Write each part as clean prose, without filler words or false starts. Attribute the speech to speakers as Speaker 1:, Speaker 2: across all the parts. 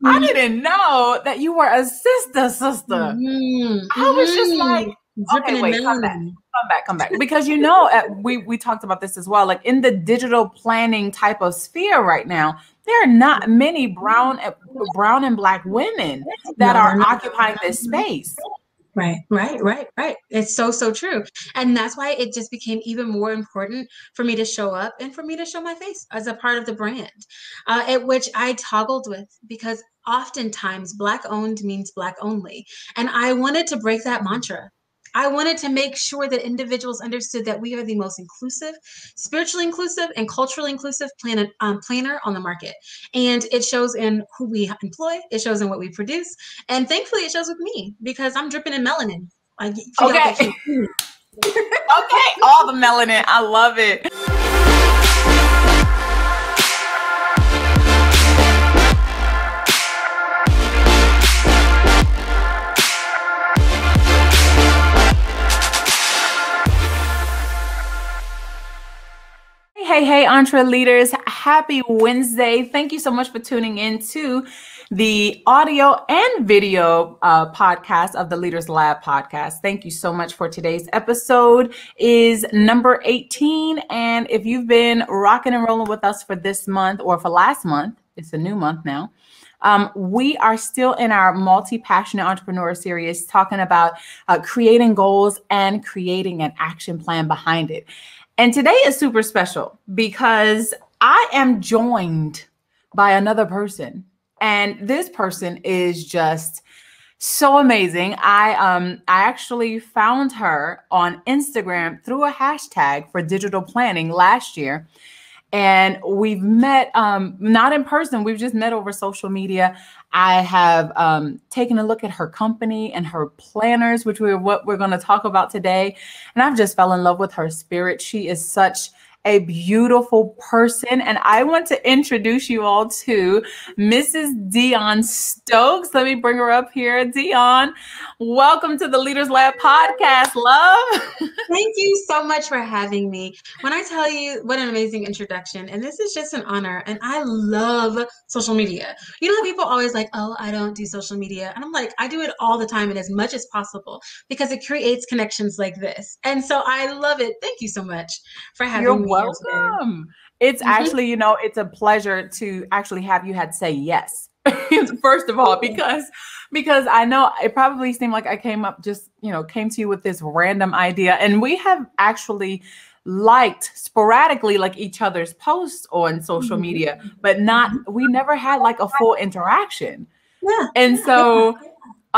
Speaker 1: I didn't know that you were a sister. I was just like, okay, wait, come back. Because we talked about this as well. Like in the digital planning type of sphere right now, there are not many brown and Black women that are occupying this space.
Speaker 2: Right. It's so true. And that's why it just became even more important for me to show up and for me to show my face as a part of the brand, at which I toggled with, because oftentimes Black owned means Black only. And I wanted to break that mantra. I wanted to make sure that individuals understood that we are the most inclusive, spiritually inclusive, and culturally inclusive planner on the market. And it shows in who we employ, it shows in what we produce, and thankfully it shows with me, because I'm dripping in melanin.
Speaker 1: Okay. Okay, all the melanin. I love it. Hey, entre leaders, happy Wednesday. Thank you so much for tuning in to the audio and video podcast of the Leaders Lab podcast. Thank you so much for today's episode is number 18. And if you've been rocking and rolling with us for this month or for last month, it's a new month now. We are still in our multi-passionate entrepreneur series talking about creating goals and creating an action plan behind it. And today is super special because I am joined by another person, and this person is just so amazing. I actually found her on Instagram through a hashtag for digital planning last year. And we've met, not in person, we've just met over social media. I have taken a look at her company and her planners, which what we're going to talk about today. And I've just fell in love with her spirit. She is such a beautiful person. And I want to introduce you all to Mrs. Deon Stokes. Let me bring her up here. Deon, welcome to the Leaders Lab podcast, love.
Speaker 2: Thank you so much for having me. When I tell you, what an amazing introduction, and this is just an honor, and I love social media. You know how people always like, oh, I don't do social media. And I'm like, I do it all the time and as much as possible because it creates connections like this. And so I love it. Thank you so much for having me.
Speaker 1: Welcome. It's actually, it's a pleasure to actually have you say yes. First of all, because I know it probably seemed like I came to you with this random idea, and we have actually liked sporadically like each other's posts on social media, but we never had like a full interaction.
Speaker 2: Yeah.
Speaker 1: And so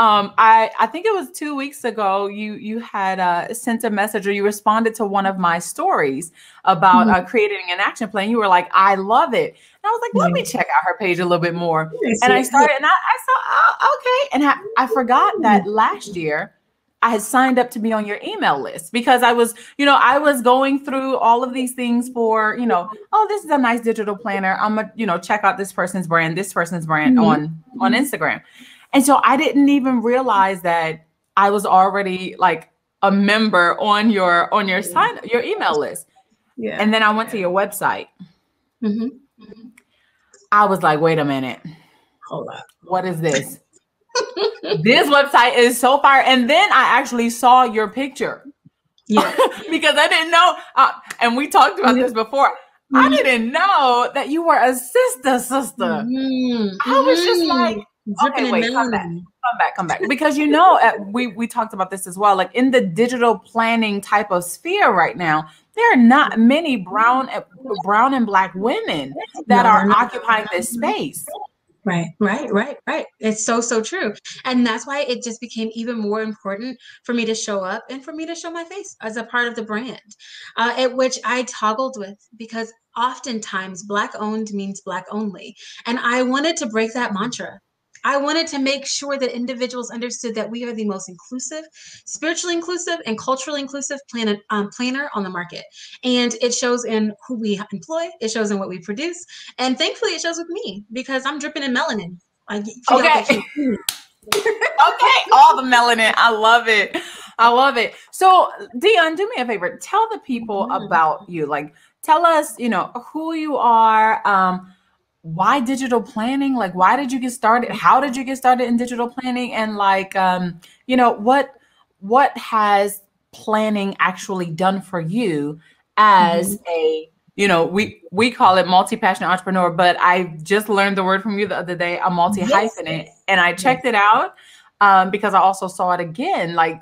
Speaker 1: I think it was 2 weeks ago, you had sent a message, or you responded to one of my stories about creating an action plan. You were like, I love it. And I was like, let me check out her page a little bit more. And I started, and I saw, okay. And I forgot that last year I had signed up to be on your email list because I was going through all of these things for, oh, this is a nice digital planner. I'm gonna, check out this person's brand on Instagram. And so I didn't even realize that I was already like a member on your email list. Yeah. And then I went to your website. I was like, wait a minute.
Speaker 2: Hold up.
Speaker 1: What is this? This website is so fire. And then I actually saw your picture. Yeah. Because I didn't know. And we talked about this before. I didn't know that you were a sister. I was just like, okay, wait, come back. Because we talked about this as well. Like in the digital planning type of sphere right now, there are not many brown and Black women that are occupying this space.
Speaker 2: Right. It's so true. And that's why it just became even more important for me to show up and for me to show my face as a part of the brand, at which I toggled with, because oftentimes Black owned means Black only. And I wanted to break that mantra. I wanted to make sure that individuals understood that we are the most inclusive, spiritually inclusive, and culturally inclusive planner on the market. And it shows in who we employ, it shows in what we produce, and thankfully it shows with me because I'm dripping in melanin.
Speaker 1: Okay, all the melanin. I love it. So Deon, do me a favor. Tell the people about you. Like, tell us, who you are. why digital planning? Like, why did you get started? How did you get started in digital planning? And like, you know, what has planning actually done for you
Speaker 2: Mhm.
Speaker 1: as a, you know, we call it multi-passionate entrepreneur, but I just learned the word from you the other day, a
Speaker 2: Yes.
Speaker 1: multi-hyphenate, and I
Speaker 2: Yes.
Speaker 1: checked it out because I also saw it again, like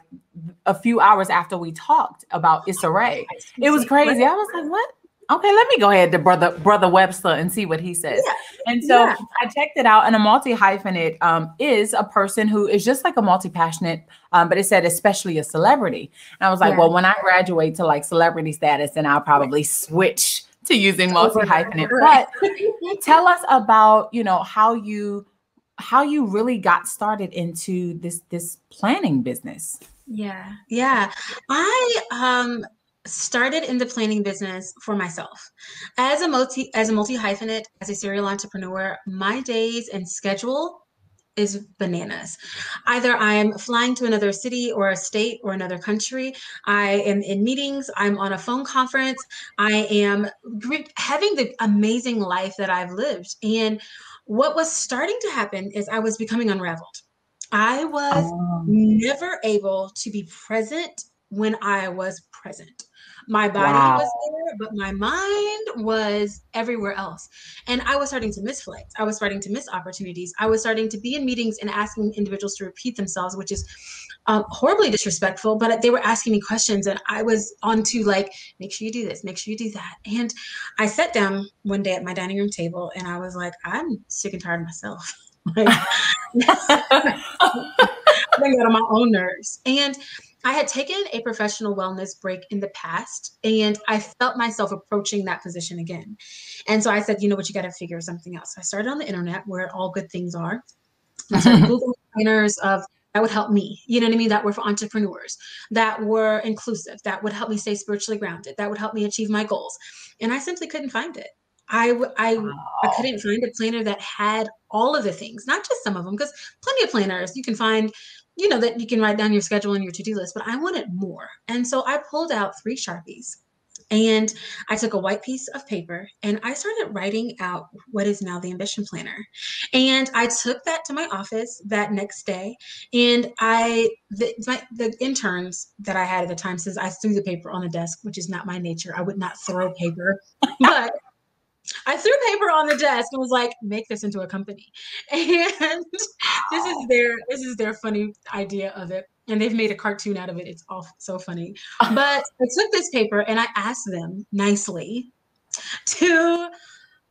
Speaker 1: a few hours after we talked about 𝗖𝗟𝗜𝗖𝗞. It was
Speaker 2: See, right?
Speaker 1: crazy. I was like, what? Okay, let me go ahead to brother Webster and see what he says.
Speaker 2: Yeah.
Speaker 1: And so
Speaker 2: Yeah.
Speaker 1: I checked it out, and a multi-hyphenate is a person who is just like a multi-passionate, but it said especially a celebrity. And I was like,
Speaker 2: Yeah.
Speaker 1: well, when I graduate to like celebrity status, then I'll probably switch to using
Speaker 2: Over.
Speaker 1: multi-hyphenate.
Speaker 2: Right.
Speaker 1: But tell us about, you know, how you really got started into this planning business.
Speaker 2: Yeah. Yeah. I started in the planning business for myself. As a multi hyphenate, as a serial entrepreneur, my days and schedule is bananas. Either I'm flying to another city or a state or another country. I am in meetings. I'm on a phone conference. I am having the amazing life that I've lived. And what was starting to happen is I was becoming unraveled. I was
Speaker 1: Um,
Speaker 2: never able to be present when I was present. My body
Speaker 1: wow.
Speaker 2: was there, but my mind was everywhere else. And I was starting to miss flights. I was starting to miss opportunities. I was starting to be in meetings and asking individuals to repeat themselves, which is horribly disrespectful. But they were asking me questions, and I was on to like, make sure you do this, make sure you do that. And I sat down one day at my dining room table, and I was like, I'm sick and tired of myself. Like, I got on my own nerves. And I had taken a professional wellness break in the past, and I felt myself approaching that position again. And so I said, you know what, you got to figure something else. I started on the internet where all good things are. And I started Googling trainers of that would help me, you know what I mean? That were for entrepreneurs, that were inclusive, that would help me stay spiritually grounded, that would help me achieve my goals. And I simply couldn't find it. I
Speaker 1: Wow.
Speaker 2: couldn't find a planner that had all of the things, not just some of them, because plenty of planners you can find, you know, that you can write down your schedule and your to-do list, but I wanted more. And so I pulled out 3 Sharpies and I took a white piece of paper and I started writing out what is now the Ambition Planner. And I took that to my office that next day. And the interns that I had at the time, since I threw the paper on the desk, which is not my nature, I would not throw paper, but I threw paper on the desk and was like, make this into a company. And this is their funny idea of it. And they've made a cartoon out of it. It's all so funny. But I took this paper and I asked them nicely to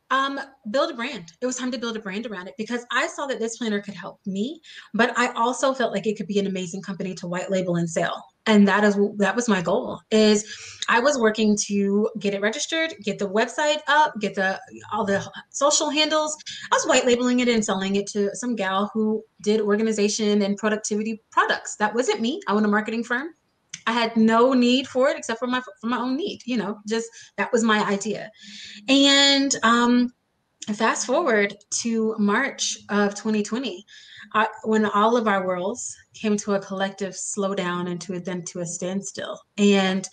Speaker 2: um, build a brand. It was time to build a brand around it because I saw that this planner could help me, but I also felt like it could be an amazing company to white label and sell. And that was my goal. Is I was working to get it registered, get the website up, get the all the social handles. I was white labeling it and selling it to some gal who did organization and productivity products. That wasn't me. I own a marketing firm. I had no need for it except for my own need. You know, just that was my idea. And fast forward to March of 2020, when all of our worlds came to a collective slowdown and to a standstill. And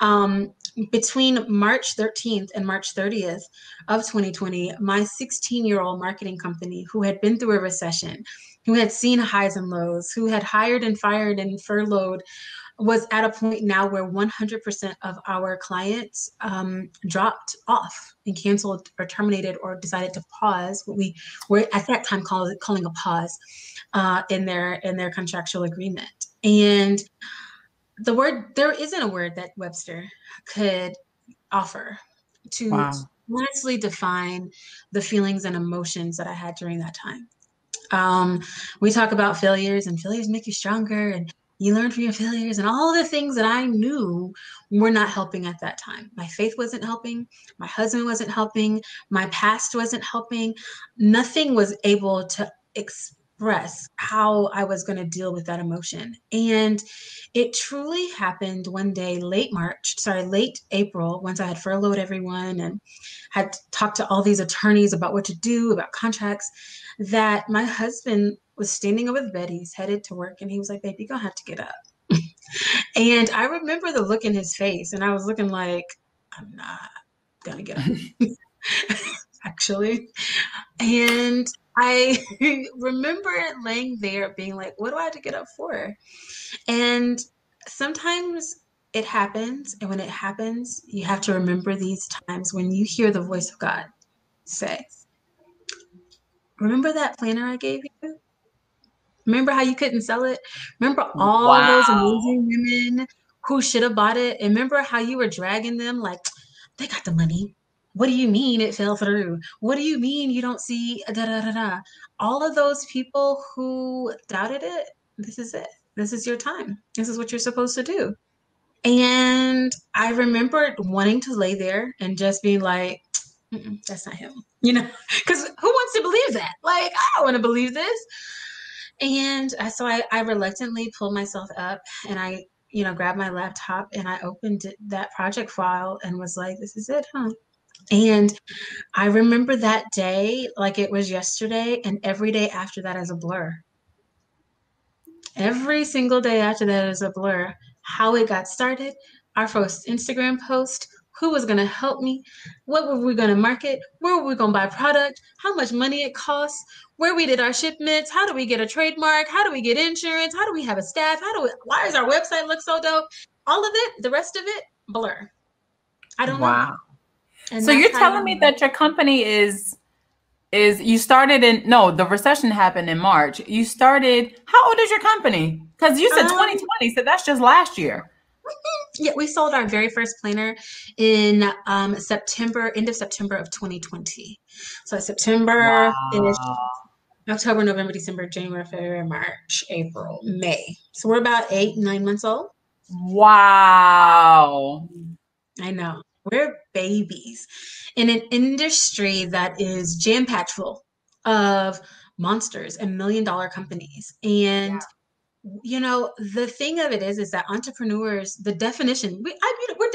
Speaker 2: um, between March 13th and March 30th of 2020, my 16-year-old marketing company, who had been through a recession, who had seen highs and lows, who had hired and fired and furloughed, was at a point now where 100% of our clients dropped off and canceled or terminated or decided to pause what we were at that time calling a pause in their contractual agreement. And there isn't a word that Webster could offer to
Speaker 1: Wow.
Speaker 2: honestly define the feelings and emotions that I had during that time. We talk about failures, and failures make you stronger, and you learn from your failures, and all the things that I knew were not helping at that time. My faith wasn't helping. My husband wasn't helping. My past wasn't helping. Nothing was able to express how I was going to deal with that emotion. And it truly happened one day, late April, once I had furloughed everyone and had talked to all these attorneys about what to do, about contracts, that my husband was standing over the bed. He's headed to work and he was like, baby, you're gonna have to get up. And I remember the look in his face, and I was looking like, I'm not gonna get up. actually. And I remember laying there being like, what do I have to get up for? And sometimes it happens. And when it happens, you have to remember these times when you hear the voice of God say, remember that planner I gave you? Remember how you couldn't sell it? Remember all those
Speaker 1: Wow.
Speaker 2: amazing women who should have bought it? And remember how you were dragging them like, they got the money. What do you mean it fell through? What do you mean you don't see da da da da? All of those people who doubted it, this is it. This is your time. This is what you're supposed to do. And I remember wanting to lay there and just being like, that's not him, because who wants to believe that? Like, I don't want to believe this. And so I reluctantly pulled myself up and I, grabbed my laptop and I opened that project file and was like, this is it, huh? And I remember that day like it was yesterday, and every day after that is a blur. Every single day after that is a blur. How it got started, our first Instagram post, who was going to help me, what were we going to market, where were we going to buy product, how much money it costs, where we did our shipments, how do we get a trademark, how do we get insurance, how do we have a staff, why does our website look so dope? All of it, the rest of it, blur. I don't know.
Speaker 1: Wow.
Speaker 2: And
Speaker 1: So
Speaker 2: that's
Speaker 1: you're
Speaker 2: how
Speaker 1: telling me that your company is you started the recession happened in March. You started, how old is your company? Because you said 2020, so that's just last year.
Speaker 2: Yeah, we sold our very first planner in September, end of September of 2020. So September-ish,
Speaker 1: Wow.
Speaker 2: October, November, December, January, February, March, April, May. So we're about 8, 9 months old.
Speaker 1: Wow.
Speaker 2: I know. We're babies in an industry that is jam-packed full of monsters and million-dollar companies. And the thing of it is that entrepreneurs, the definition, we're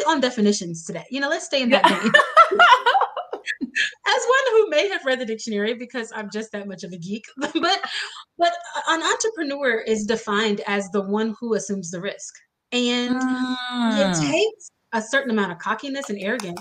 Speaker 2: on definitions today. Let's stay in
Speaker 1: Yeah.
Speaker 2: that vein. As one who may have read the dictionary because I'm just that much of a geek, but an entrepreneur is defined as the one who assumes the risk. And it
Speaker 1: Mm.
Speaker 2: takes a certain amount of cockiness and arrogance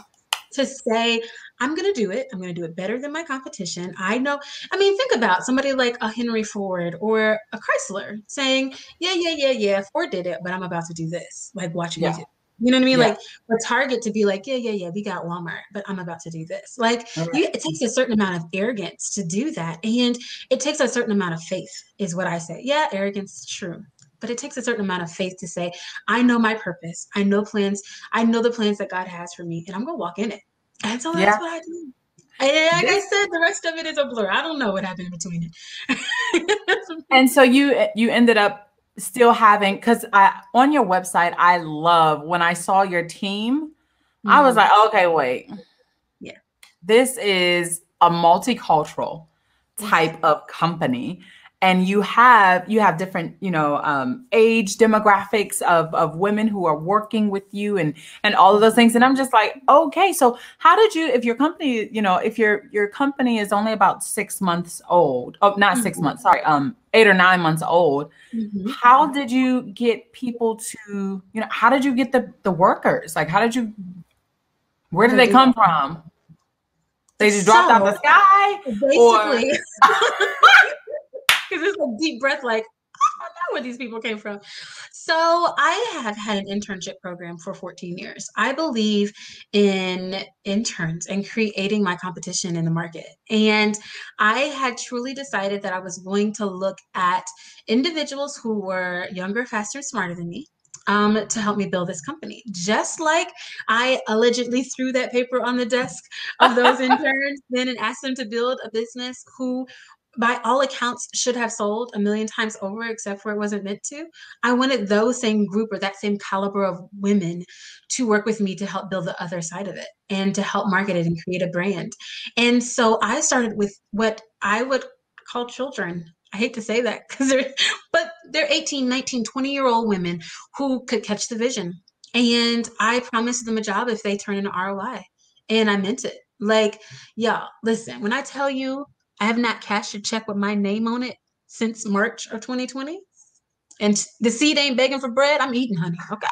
Speaker 2: to say, I'm going to do it. I'm going to do it better than my competition. I know. I mean, think about somebody like a Henry Ford or a Chrysler saying, yeah, Ford did it, but I'm about to do this. Like, watch me
Speaker 1: Yeah.
Speaker 2: do. You know what I mean?
Speaker 1: Yeah.
Speaker 2: Like for Target to be like, yeah, we got Walmart, but I'm about to do this. Like
Speaker 1: All right.
Speaker 2: it takes a certain amount of arrogance to do that. And it takes a certain amount of faith is what I say. Yeah, arrogance is true. But it takes a certain amount of faith to say, I know my purpose. I know plans. I know the plans that God has for me, and I'm going to walk in it. And so that's
Speaker 1: Yeah.
Speaker 2: what I do. And like I said, the rest of it is a blur. I don't know what happened in between it.
Speaker 1: And so you ended up still having, because on your website, I love when I saw your team, I was like, okay, wait.
Speaker 2: Yeah.
Speaker 1: This is a multicultural type of company. And you have different, age demographics of women who are working with you and all of those things. And I'm just like, okay, so how did you, if your company, if your company is only about 6 months old, not 6 months, sorry, 8 or 9 months old, how did you get people to, how did you get the workers? Like, where did they come from? They just dropped out the sky?
Speaker 2: Basically. Because it's a deep breath, like, I don't know where these people came from. So I have had an internship program for 14 years. I believe in interns and creating my competition in the market. And I had truly decided that I was going to look at individuals who were younger, faster, and smarter than me. To help me build this company. Just like I allegedly threw that paper on the desk of those interns then and asked them to build a business who by all accounts should have sold 1,000,000 times over, except for it wasn't meant to. I wanted those same group or that same caliber of women to work with me to help build the other side of it and to help market it and create a brand. And so I started with what I would call children. I hate to say that but they're 18, 19, 20-year-old women who could catch the vision. And I promised them a job if they turn in an ROI. And I meant it. Like, y'all, listen, when I tell you I have not cashed a check with my name on it since March of 2020. And the seed ain't begging for bread. I'm eating honey. Okay.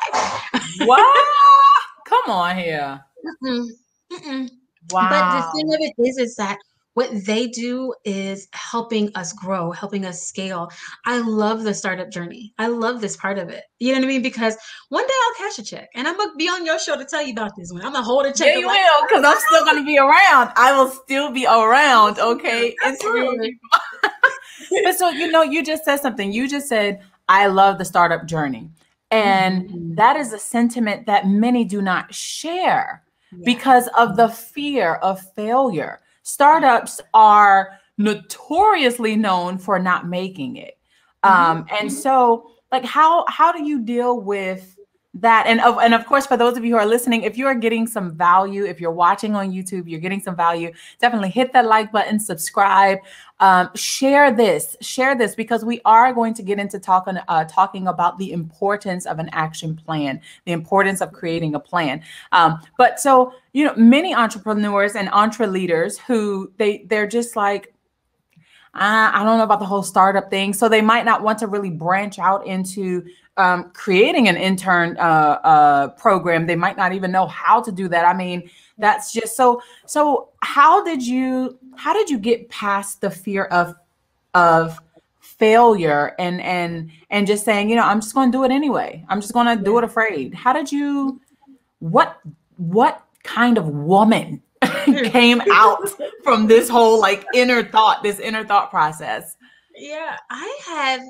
Speaker 1: What? Come on here.
Speaker 2: Mm-mm. Mm-mm. But the thing
Speaker 1: Wow.
Speaker 2: of it is that what they do is helping us grow, helping us scale. I love the startup journey. I love this part of it. You know what I mean? Because one day I'll cash a check and I'm gonna be on your show to tell you about this one. I'm gonna hold a check
Speaker 1: Yeah,
Speaker 2: up
Speaker 1: you
Speaker 2: like,
Speaker 1: will, because I'm still going to be around. I will still be around,
Speaker 2: yeah,
Speaker 1: okay? Interviewing
Speaker 2: absolutely.
Speaker 1: people. But so, you just said something. You just said, I love the startup journey. And
Speaker 2: Mhm.
Speaker 1: that is a sentiment that many do not share
Speaker 2: Yeah.
Speaker 1: because of the fear of failure. Startups are notoriously known for not making it.
Speaker 2: Mhm.
Speaker 1: And so, like, how do you deal with that? And of course, for those of you who are listening, if you are getting some value, if you're watching on YouTube, you're getting some value, definitely hit that like button, subscribe, share this, because we are going to get into talking about the importance of an action plan, the importance of creating a plan. But so, many entrepreneurs and entre leaders who they're just like, I don't know about the whole startup thing. So they might not want to really branch out into creating an intern program. They might not even know how to do that. I mean, that's just so. So how did you get past the fear of failure and just saying, I'm just going to do it anyway. I'm just going to do
Speaker 2: Yeah.
Speaker 1: it afraid. What kind of woman came out from this whole like this inner thought process?
Speaker 2: Yeah, I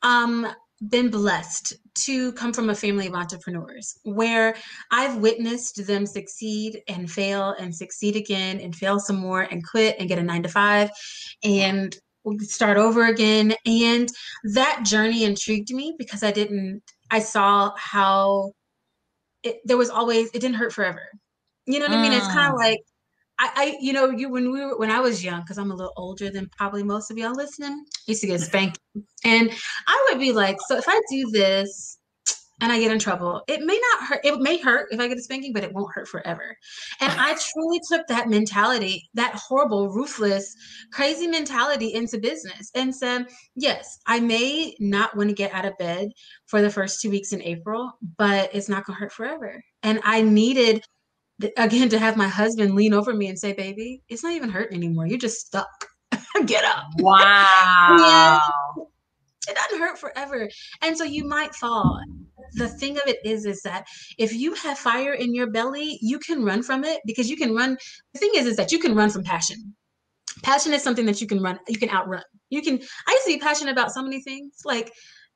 Speaker 2: have been blessed to come from a family of entrepreneurs where I've witnessed them succeed and fail and succeed again and fail some more and quit and get a 9 to 5 and start over again. And that journey intrigued me because I saw how it didn't hurt forever. You know what I mean? It's kind of
Speaker 1: Mm.
Speaker 2: like when I was young, because I'm a little older than probably most of y'all listening, I used to get spanked. And I would be like, so if I do this and I get in trouble, it may not hurt. It may hurt if I get a spanking, but it won't hurt forever. And I truly took that mentality, that horrible, ruthless, crazy mentality into business and said, yes, I may not want to get out of bed for the first 2 weeks in April, but it's not going to hurt forever. And I needed again to have my husband lean over me and say, baby, it's not even hurting anymore, you're just stuck. Get up. And
Speaker 1: Wow.
Speaker 2: it doesn't hurt forever. And so you might fall. The thing of it is that if you have fire in your belly, you can run from it, because you can run. The thing is that you can run from passion. Passion is something that you can outrun. I used to be passionate about so many things. Like,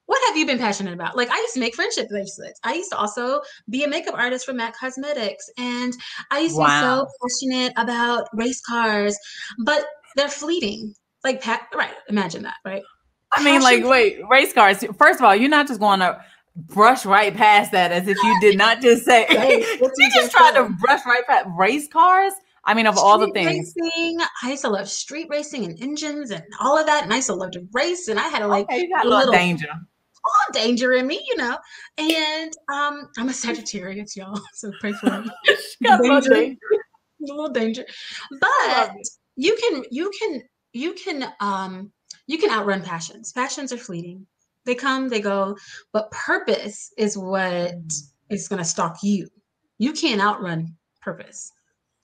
Speaker 2: what have you been passionate about? Like, I used to make friendship bracelets. I used to also be a makeup artist for M.A.C Cosmetics. And I used to be so
Speaker 1: Wow.
Speaker 2: passionate about race cars, but they're fleeting. Like, right. Imagine that, right?
Speaker 1: I mean, like,
Speaker 2: Passion.
Speaker 1: wait, race cars. First of all, you're not just going to brush right past that as if you did not just say,
Speaker 2: Right.
Speaker 1: you
Speaker 2: What you
Speaker 1: just
Speaker 2: just
Speaker 1: tried to
Speaker 2: said.
Speaker 1: brush right past race cars. I mean, of all the
Speaker 2: Street
Speaker 1: things.
Speaker 2: racing. I used to love street racing and engines and all of that. And I used to love to race. And I had
Speaker 1: Okay, you got
Speaker 2: a
Speaker 1: a little
Speaker 2: little
Speaker 1: danger.
Speaker 2: danger in me. And I'm a Sagittarius, y'all. So pray for me.
Speaker 1: She got a little
Speaker 2: Danger,
Speaker 1: danger.
Speaker 2: a little danger.
Speaker 1: I
Speaker 2: But
Speaker 1: love it.
Speaker 2: you can you can you can you can outrun passions. Passions are fleeting. They come, they go, but purpose is what is gonna stalk you. You can't outrun purpose.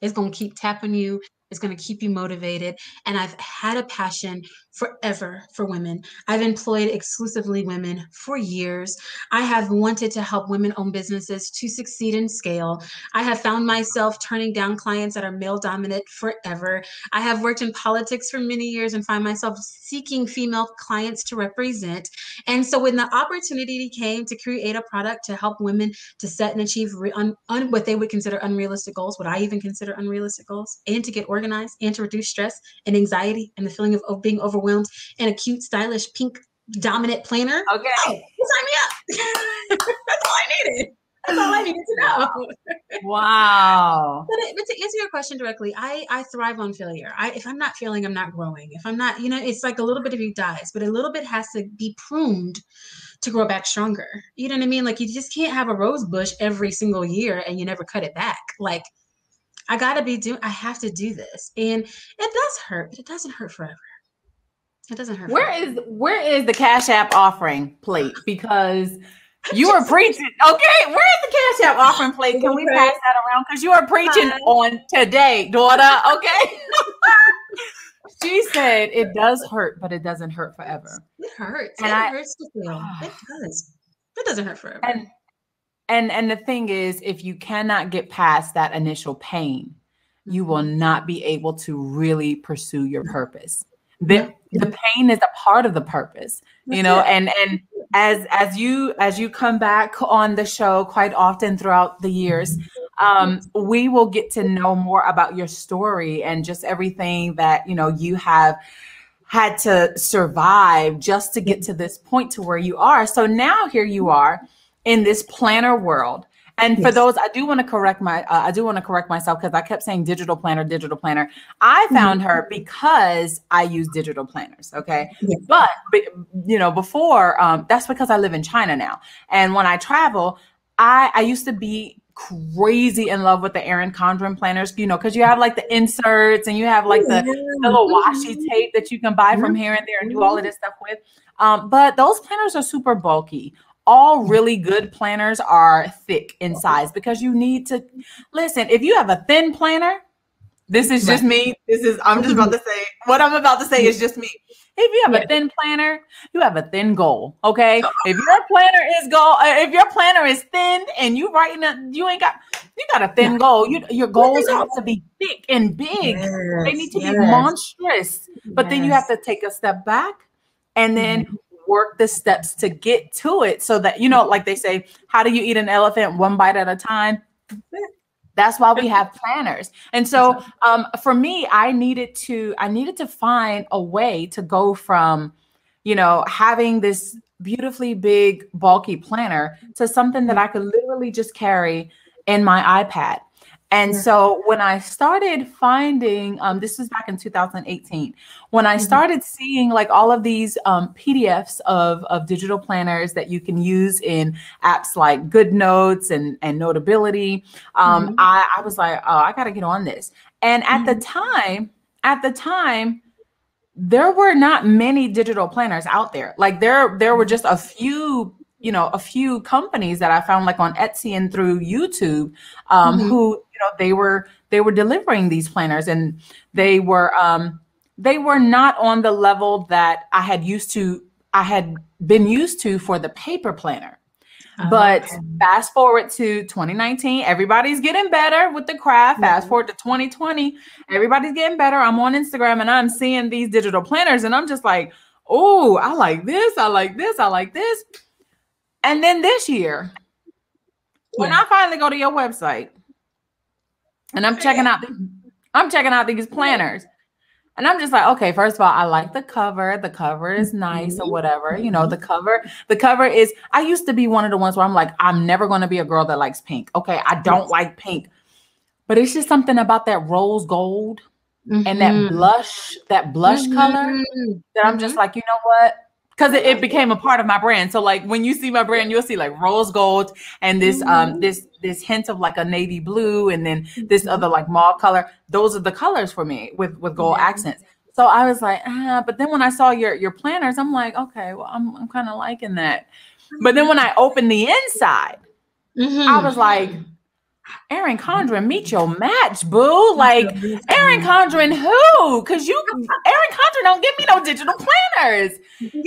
Speaker 2: It's going to keep tapping you. It's going to keep you motivated. And I've had a passion forever for women. I've employed exclusively women for years. I have wanted to help women own businesses to succeed and scale. I have found myself turning down clients that are male dominant forever. I have worked in politics for many years and find myself seeking female clients to represent. And so when the opportunity came to create a product to help women to set and achieve what they would consider unrealistic goals, what I even consider unrealistic goals, and to get organized and to reduce stress and anxiety and the feeling of being overwhelmed, and a cute, stylish, pink, dominant planner. Oh,
Speaker 1: Okay.
Speaker 2: sign me up. That's all I needed. That's all I needed to know.
Speaker 1: Wow.
Speaker 2: But to answer your question directly, I thrive on failure. If I'm not failing, I'm not growing. If I'm not, it's like a little bit of you dies, but a little bit has to be pruned to grow back stronger. You know what I mean? Like, you just can't have a rose bush every single year and you never cut it back. Like, I have to do this. And it does hurt, but it doesn't hurt forever. It doesn't hurt
Speaker 1: Where
Speaker 2: forever.
Speaker 1: is where is the Cash App offering plate? Because You were preaching. Okay, where's the Cash App offering plate? Can we pass that around? Because you are preaching on today, daughter. Okay. She said it does hurt, but it doesn't hurt forever.
Speaker 2: It hurts.
Speaker 1: And
Speaker 2: it hurts to feel. It does. It doesn't hurt forever.
Speaker 1: And the thing is, if you cannot get past that initial pain, you will not be able to really pursue your purpose. The pain is a part of the purpose, you know, and as you come back on the show quite often throughout the years, we will get to know more about your story and just everything that, you know, you have had to survive just to get to this point to where you are. So now here you are in this planner world. And for those, I do want to correct myself because I kept saying digital planner. I found her because I use digital planners. Okay. But you know, before, that's because I live in China now. And when I travel, I used to be crazy in love with the Erin Condren planners, you know, because you have like the inserts and you have like the little washi tape that you can buy from here and there and do all of this stuff with. But those planners are super bulky. All really good planners are thick in size because you need to listen. If you have a thin planner, this is just me. I'm just about to say what I'm about to say is just me. If you have a thin planner, you have a thin goal. Okay. If your planner is thin and you got a thin goal. Your goals have to be thick and big. They need to be monstrous. But then you have to take a step back and then work the steps to get to it so that, you know, like they say, how do you eat an elephant one bite at a time? That's why we have planners. And so for me, I needed to find a way to go from, you know, having this beautifully big, bulky planner to something that I could literally just carry in my iPad. And so when I started finding, this was back in 2018, when I started seeing like all of these PDFs of digital planners that you can use in apps like GoodNotes and Notability, I was like, oh, I got to get on this. And at the time, there were not many digital planners out there. Like there were just a few companies that I found like on Etsy and through YouTube, who, you know, they were delivering these planners, and they were not on the level that I had been used to for the paper planner. But fast forward to 2019, everybody's getting better with the craft. Fast forward to 2020, everybody's getting better. I'm on Instagram and I'm seeing these digital planners and I'm just like, oh, I like this. I like this. I like this. And then this year, when I finally go to your website and I'm checking out these planners, and I'm just like, okay, first of all, I like the cover. The cover is nice or whatever. You know, the cover is, I used to be one of the ones where I'm like, I'm never going to be a girl that likes pink. Okay. I don't like pink, but it's just something about that rose gold and that blush color that I'm just like, you know what? Because it became a part of my brand. So like when you see my brand, you'll see like rose gold and this this hint of like a navy blue and then this other like mauve color. Those are the colors for me with gold accents. So I was like, but then when I saw your planners, I'm like, okay, well, I'm kind of liking that. But then when I opened the inside, I was like, Erin Condren, meet your match, boo. Like, Erin Condren who? Because Erin Condren don't give me no digital planners. And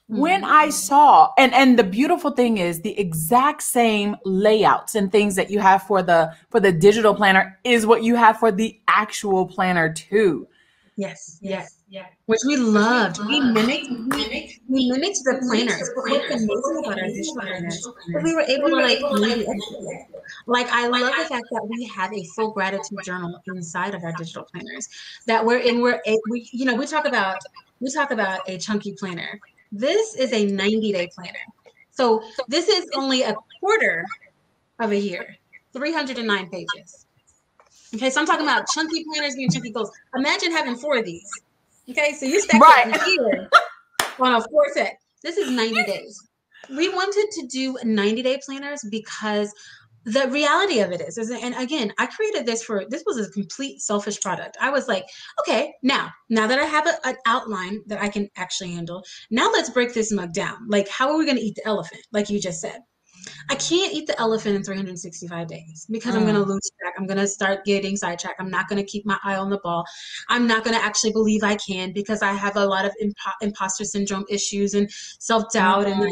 Speaker 1: when I saw, and the beautiful thing is the exact same layouts and things that you have for the digital planner is what you have for the actual planner too.
Speaker 2: Yes. Which we loved. We mimicked the planners. What's amazing about our digital planners, we were able to like I love the fact that we have a full gratitude journal inside of our digital planners that we talk about a chunky planner. This is a 90-day planner. So this is only a quarter of a year, 309 pages. Okay, so I'm talking about chunky planners being chunky goals. Imagine having 4 of these. Okay, so you stack it here on a 4 set. This is 90 days. We wanted to do 90-day planners because the reality of it is, and again, I created this was a complete selfish product. I was like, okay, now that I have an outline that I can actually handle, now let's break this mug down. Like, how are we going to eat the elephant? Like you just said. I can't eat the elephant in 365 days because I'm going to lose track. I'm going to start getting sidetracked. I'm not going to keep my eye on the ball. I'm not going to actually believe I can because I have a lot of imposter syndrome issues and self-doubt. And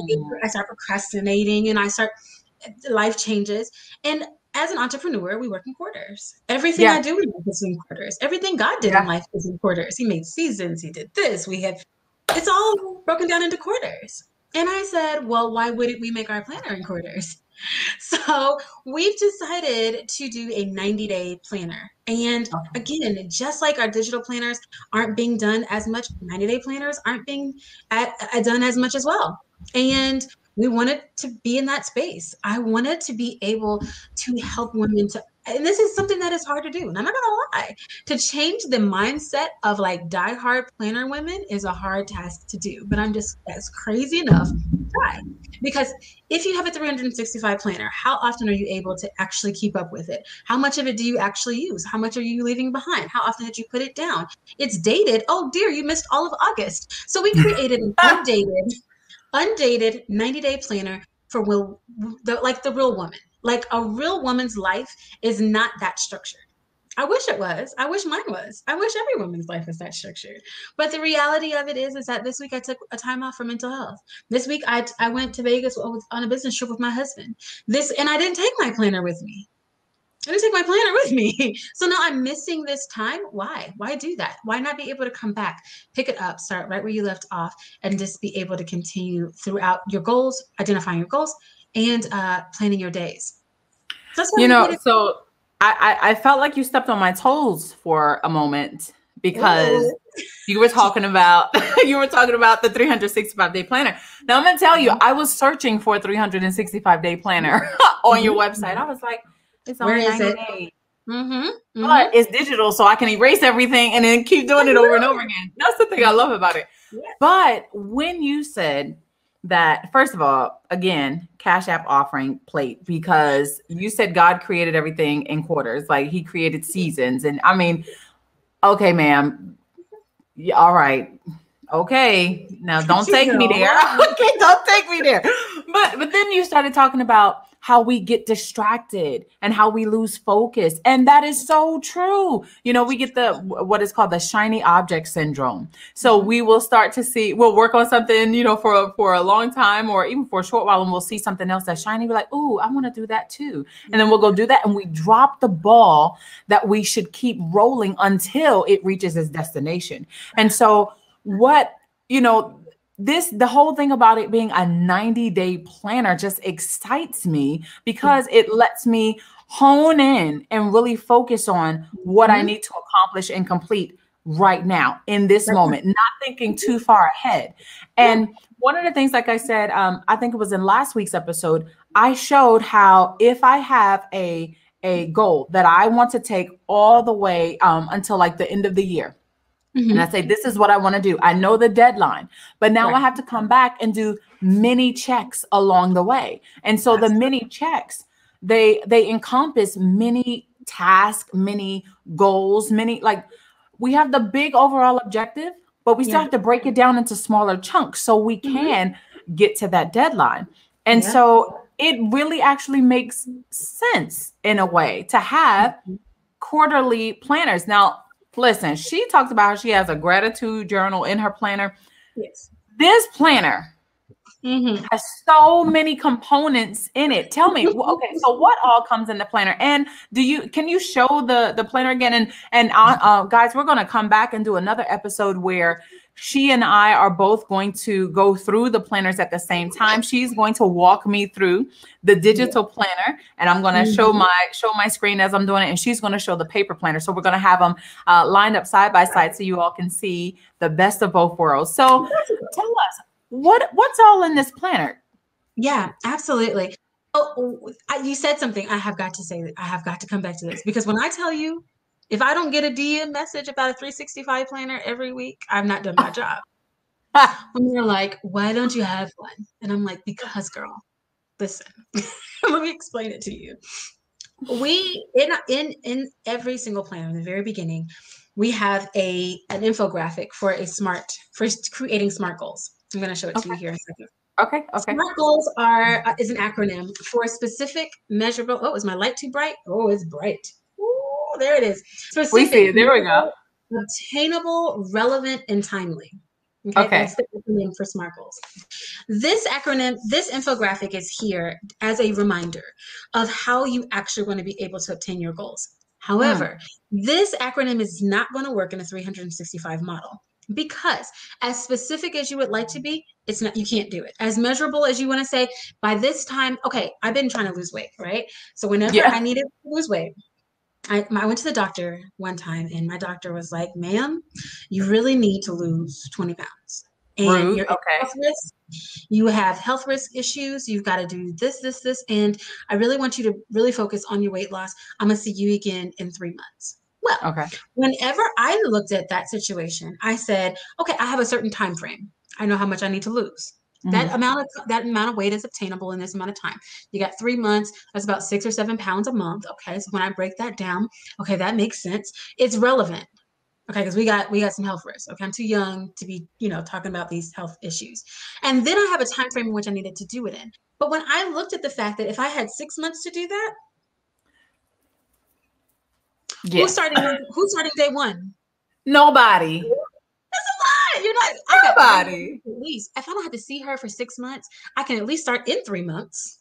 Speaker 2: I start procrastinating and life changes. And as an entrepreneur, we work in quarters. Everything I do in life is in quarters. Everything God did in life is in quarters. He made seasons. He did this. It's all broken down into quarters. And I said, well, why wouldn't we make our planner in quarters? So we've decided to do a 90-day planner. And again, just like our digital planners aren't being done as much, 90-day planners aren't being done as much as well. And we wanted to be in that space. I wanted to be able to help women and this is something that is hard to do. And I'm not gonna lie, to change the mindset of like diehard planner women is a hard task to do. But that's crazy enough to try. Because if you have a 365 planner, how often are you able to actually keep up with it? How much of it do you actually use? How much are you leaving behind? How often did you put it down? It's dated. Oh dear, you missed all of August. So we created an undated 90-day planner for the real woman. Like a real woman's life is not that structured. I wish it was. I wish mine was. I wish every woman's life was that structured. But the reality of it is that this week I took a time off for mental health. This week I went to Vegas on a business trip with my husband. And I didn't take my planner with me. I didn't take my planner with me. So now I'm missing this time. Why? Why do that? Why not be able to come back, pick it up, start right where you left off, and just be able to continue throughout your goals, identifying your goals, and planning your days.
Speaker 1: So so I felt like you stepped on my toes for a moment because you were talking about the 365-day planner. Now I'm gonna tell you, I was searching for a 365-day planner on your website. I was like, it's only 90 days. But it's digital, so I can erase everything and then keep doing it over and over again. That's the thing I love about it. Yeah. But when you said that, first of all, again, Cash App offering plate, because you said God created everything in quarters, like he created seasons. And I mean, okay, ma'am. Yeah, all right. Okay. Now don't take me there. Okay, don't take me there. But then you started talking about how we get distracted and how we lose focus. And that is so true. You know, we get what is called the shiny object syndrome. So we will start to we'll work on something, you know, for a long time or even for a short while, and we'll see something else that's shiny. We're like, ooh, I want to do that too. And then we'll go do that. And we drop the ball that we should keep rolling until it reaches its destination. And so the whole thing about it being a 90-day planner just excites me because it lets me hone in and really focus on what I need to accomplish and complete right now in this moment, not thinking too far ahead. And one of the things, like I said, I think it was in last week's episode, I showed how if I have a goal that I want to take all the way until like the end of the year, and I say, this is what I want to do. I know the deadline, but now I have to come back and do mini checks along the way. And so the mini checks, they encompass many tasks, many goals, we have the big overall objective, but we still have to break it down into smaller chunks so we can get to that deadline. And so it really actually makes sense in a way to have quarterly planners. Now, listen, she talks about how she has a gratitude journal in her planner. Yes. This planner has so many components in it. Tell me, okay, so what all comes in the planner? And can you show the planner again? And guys, we're going to come back and do another episode where she and I are both going to go through the planners at the same time. She's going to walk me through the digital planner, and I'm going to show my screen as I'm doing it, and she's going to show the paper planner. So we're going to have them lined up side by side so you all can see the best of both worlds. So tell us, what's all in this planner?
Speaker 2: Yeah, absolutely. Oh, you said something. I have got to say that I have got to come back to this, because when I tell you, if I don't get a DM message about a 365 planner every week, I've not done my job. When they're like, why don't you have one? And I'm like, because girl, listen, let me explain it to you. We, in every single plan in the very beginning, we have an infographic for for creating SMART goals. I'm going to show it to you here in a second.
Speaker 1: Okay.
Speaker 2: SMART goals is an acronym for specific, measurable. Oh, is my light too bright? Oh, it's bright. Ooh, there it is. Specific,
Speaker 1: we see it. There we go.
Speaker 2: Obtainable, relevant, and timely. Okay, that's the acronym for SMART goals. This acronym, this infographic is here as a reminder of how you actually want to be able to obtain your goals. However, this acronym is not going to work in a 365 model, because as specific as you would like to be, it's not, you can't do it. As measurable as you want to say, by this time, okay, I've been trying to lose weight, right? So whenever I needed to lose weight, I went to the doctor one time, and my doctor was like, ma'am, you really need to lose 20 pounds. And you're health risk. You have health risk issues. You've got to do this, and I really want you to really focus on your weight loss. I'm going to see you again in 3 months. Well, whenever I looked at that situation, I said, okay, I have a certain time frame. I know how much I need to lose. That amount of weight is obtainable in this amount of time. You got 3 months. That's about 6 or 7 pounds a month. Okay, so when I break that down, okay, that makes sense. It's relevant. Okay, because we got some health risks. Okay, I'm too young to be, talking about these health issues. And then I have a time frame in which I needed to do it in. But when I looked at the fact that if I had 6 months to do that, who's starting day one?
Speaker 1: Nobody.
Speaker 2: That's a lot. You're not
Speaker 1: nobody.
Speaker 2: At least if I don't have to see her for 6 months, I can at least start in 3 months.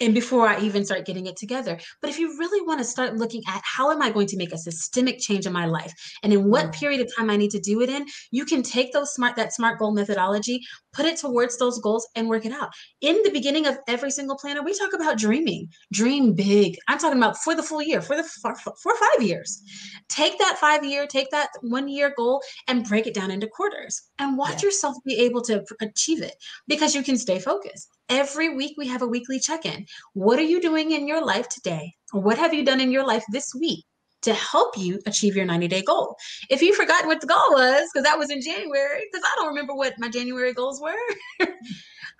Speaker 2: And before I even start getting it together. But if you really want to start looking at how am I going to make a systemic change in my life, and in what period of time I need to do it in, you can take that SMART goal methodology, put it towards those goals, and work it out. In the beginning of every single planner, we talk about dreaming. Dream big. I'm talking about for the full year, for 5 years. Take that 5 year, take that 1 year goal, and break it down into quarters, and watch yourself be able to achieve it, because you can stay focused. Every week we have a weekly check-in. What are you doing in your life today? Or what have you done in your life this week to help you achieve your 90-day goal? If you've forgotten what the goal was, because that was in January, because I don't remember what my January goals were.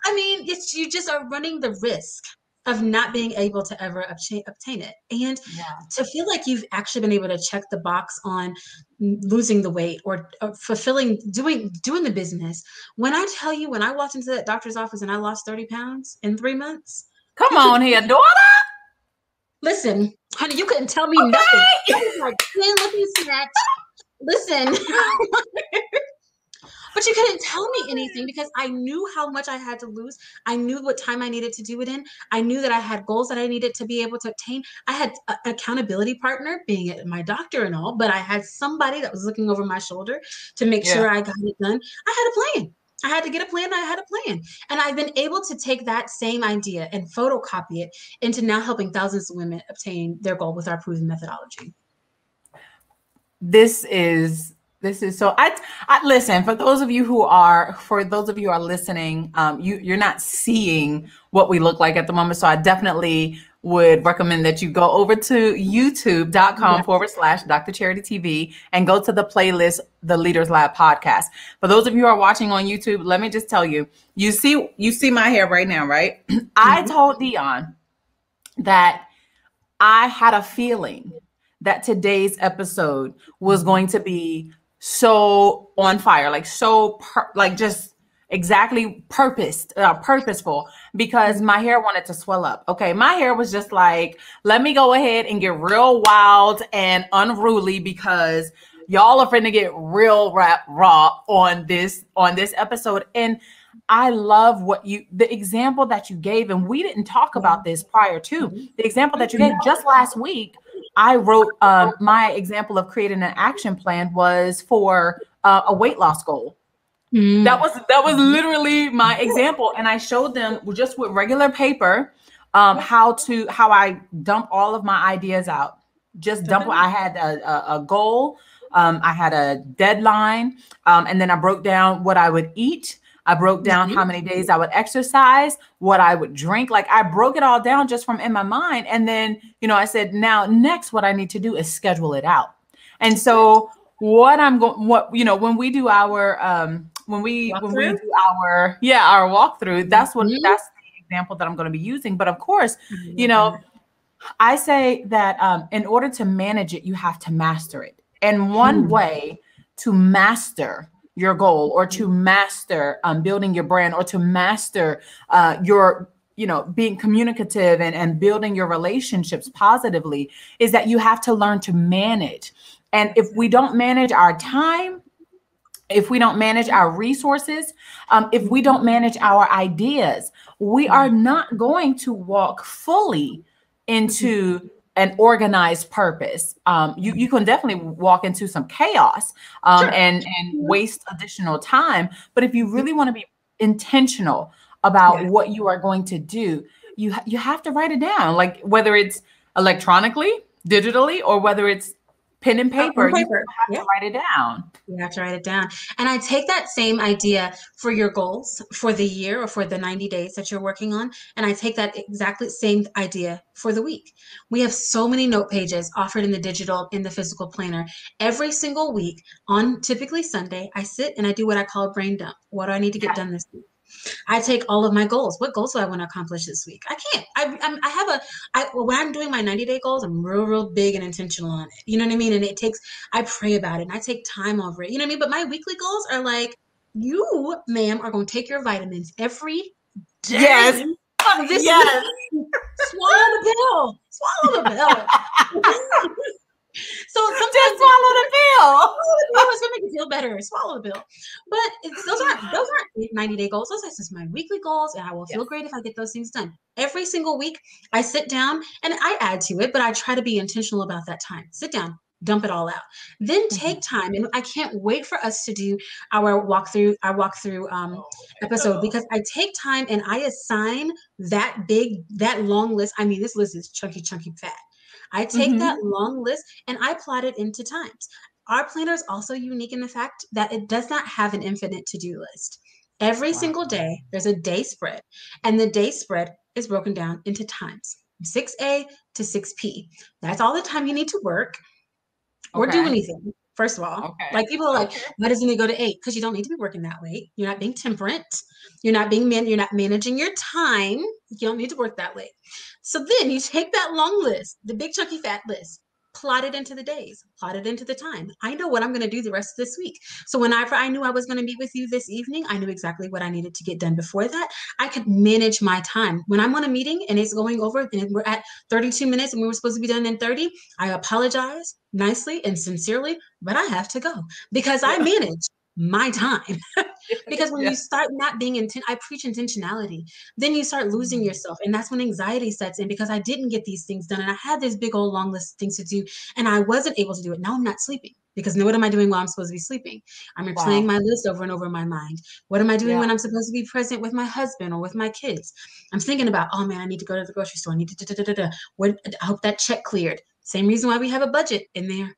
Speaker 2: I mean, you just are running the risk of not being able to ever obtain it. And to feel like you've actually been able to check the box on losing the weight or fulfilling, doing the business. When I tell you, when I walked into that doctor's office and I lost 30 pounds in 3 months.
Speaker 1: Come on here, daughter.
Speaker 2: Listen, honey, you couldn't tell me nothing. I was like, looking snatch. Listen. But you couldn't tell me anything, because I knew how much I had to lose. I knew what time I needed to do it in. I knew that I had goals that I needed to be able to obtain. I had an accountability partner, being my doctor and all, but I had somebody that was looking over my shoulder to make sure I got it done. I had a plan. I had to get a plan. I had a plan. And I've been able to take that same idea and photocopy it into now helping thousands of women obtain their goal with our proven methodology.
Speaker 1: This is so. I listen, for those of you who are listening, you're not seeing what we look like at the moment. So I definitely would recommend that you go over to youtube.com/DrCharityTV and go to the playlist, the Leaders Lab podcast. For those of you who are watching on YouTube, let me just tell you, you see my hair right now, right? I told Deon that I had a feeling that today's episode was going to be so on fire, like just exactly purposeful, because my hair wanted to swell up. Okay, my hair was just like, let me go ahead and get real wild and unruly, because y'all are finna get real raw on this episode. And I love the example that you gave, and we didn't talk about this prior to the example that you gave just last week. I wrote my example of creating an action plan was for a weight loss goal. That was literally my example, and I showed them just with regular paper how I dump all of my ideas out. Just dump. I had a goal, I had a deadline, and then I broke down what I would eat. I broke down how many days I would exercise, what I would drink. Like, I broke it all down just from in my mind. And then, I said, now next, what I need to do is schedule it out. And so when we do our, our walkthrough, that's the example that I'm going to be using. But of course,
Speaker 2: I
Speaker 1: you
Speaker 2: love
Speaker 1: know,
Speaker 2: that.
Speaker 1: I say that in order to manage it, you have to master it. And one
Speaker 2: Hmm.
Speaker 1: way to master your goal, or to master building your brand, or to master your, being communicative and building your relationships positively, is that you have to learn to manage. And if we don't manage our time, if we don't manage our resources, if we don't manage our ideas, we
Speaker 2: Yeah.
Speaker 1: are not going to walk fully into an organized purpose. You can definitely walk into some chaos
Speaker 2: Sure.
Speaker 1: and waste additional time. But if you really want to be intentional about
Speaker 2: Yeah.
Speaker 1: what you are going to do, you have to write it down, like whether it's electronically, digitally, or whether it's pen and paper,
Speaker 2: On
Speaker 1: you
Speaker 2: paper.
Speaker 1: have to
Speaker 2: Yeah.
Speaker 1: write it down.
Speaker 2: You have to write it down. And I take that same idea for your goals for the year or for the 90 days that you're working on. And I take that exactly same idea for the week. We have so many note pages offered in the digital, in the physical planner. Every single week on typically Sunday, I sit and I do what I call a brain dump. What do I need to get done this week? I take all of my goals. What goals do I want to accomplish this week? I can't. I have a. When I'm doing my 90-day goals, I'm real big and intentional on it. You know what I mean? And it takes. I pray about it and I take time over it. You know what I mean? But my weekly goals are like, you, ma'am, are going to take your vitamins every
Speaker 1: Yes.
Speaker 2: day this
Speaker 1: Yes.
Speaker 2: week. Swallow the pill. Swallow the pill. So
Speaker 1: Just
Speaker 2: sometimes
Speaker 1: swallow the pill.
Speaker 2: it's gonna make you feel better. Swallow the pill. But those aren't 90-day goals. Those are just my weekly goals, and I will feel
Speaker 1: Yes.
Speaker 2: great if I get those things done. Every single week, I sit down and I add to it, but I try to be intentional about that time. Sit down, dump it all out. Then take time, and I can't wait for us to do our walkthrough episode, because I take time and I assign that long list. I mean, this list is chunky, fat. I take that
Speaker 1: Mm-hmm.
Speaker 2: long list and I plot it into times. Our planner is also unique in the fact that it does not have an infinite to-do list. Every
Speaker 1: Wow.
Speaker 2: single day, there's a day spread, and the day spread is broken down into times, 6A to 6P. That's all the time you need to work or do
Speaker 1: Okay.
Speaker 2: anything. First of all,
Speaker 1: Okay.
Speaker 2: like people are like,
Speaker 1: Okay.
Speaker 2: why doesn't it go to 8? Because you don't need to be working that late. You're not being temperate. You're not managing your time. You don't need to work that late. So then you take that long list, the big chunky fat list, plot it into the days, plot it into the time. I know what I'm going to do the rest of this week. So whenever I knew I was going to meet with you this evening, I knew exactly what I needed to get done before that. I could manage my time. When I'm on a meeting and it's going over and we're at 32 minutes and we were supposed to be done in 30, I apologize nicely and sincerely, but I have to go because I
Speaker 1: Yeah.
Speaker 2: manage my time. Because when
Speaker 1: Yeah.
Speaker 2: you start not being intent, I preach intentionality, then you start losing yourself. And that's when anxiety sets in, because I didn't get these things done. And I had this big old long list of things to do and I wasn't able to do it. Now I'm not sleeping, because what am I doing while I'm supposed to be sleeping? I'm replaying
Speaker 1: Wow.
Speaker 2: my list over and over in my mind. What am I doing
Speaker 1: Yeah.
Speaker 2: when I'm supposed to be present with my husband or with my kids? I'm thinking about, oh man, I need to go to the grocery store. I need to, da, da, da, da, da. What, I hope that check cleared. Same reason why we have a budget in there.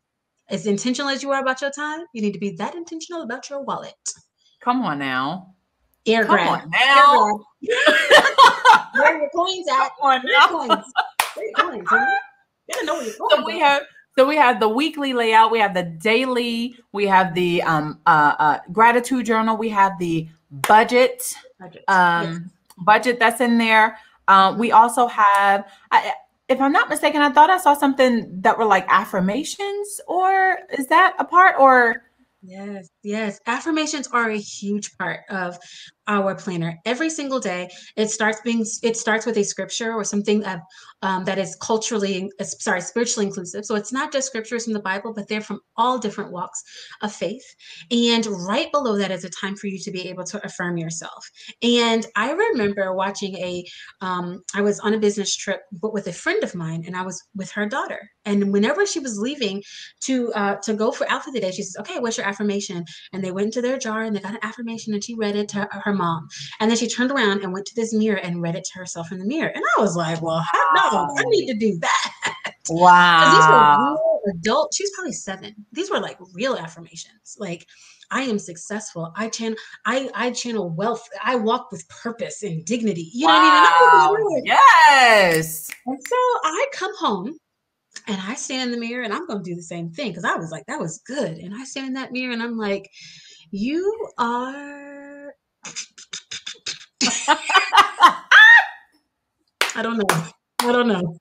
Speaker 2: As intentional as you are about your time, you need to be that intentional about your wallet.
Speaker 1: Come on now.
Speaker 2: Air
Speaker 1: Come
Speaker 2: grab.
Speaker 1: on
Speaker 2: Air
Speaker 1: now.
Speaker 2: grab. Where are your coins
Speaker 1: Come
Speaker 2: at?
Speaker 1: on
Speaker 2: Where are
Speaker 1: now.
Speaker 2: your coins? Where are your coins? Honey? You gotta know where your
Speaker 1: So
Speaker 2: coins
Speaker 1: we
Speaker 2: are.
Speaker 1: have so we have the weekly layout, we have the daily, we have the gratitude journal, we have the budget,
Speaker 2: Budget. Yes.
Speaker 1: um, budget that's in there. We also have, if I'm not mistaken, I thought I saw something that were like affirmations, or is that a part, or
Speaker 2: Yes, yes. Affirmations are a huge part of our planner. Every single day, it starts with a scripture or something that is spiritually inclusive. So it's not just scriptures from the Bible, but they're from all different walks of faith. And right below that is a time for you to be able to affirm yourself. And I remember watching I was on a business trip, but with a friend of mine, and I was with her daughter. And whenever she was leaving to go out for the day, she says, "Okay, what's your affirmation?" And they went into their jar and they got an affirmation, and she read it to her mom. And then she turned around and went to this mirror and read it to herself in the mirror. And I was like, well, heck no, I need to do that. Because these were
Speaker 1: wow.
Speaker 2: real adult. She was probably 7. These were like real affirmations. Like, I am successful. I channel wealth. I walk with purpose and dignity. You know what I mean? And I
Speaker 1: Wow.
Speaker 2: was like,
Speaker 1: Yes.
Speaker 2: and so I come home and I stand in the mirror and I'm going to do the same thing, because I was like, that was good. And I stand in that mirror and I'm like, you are. I don't know. I don't know.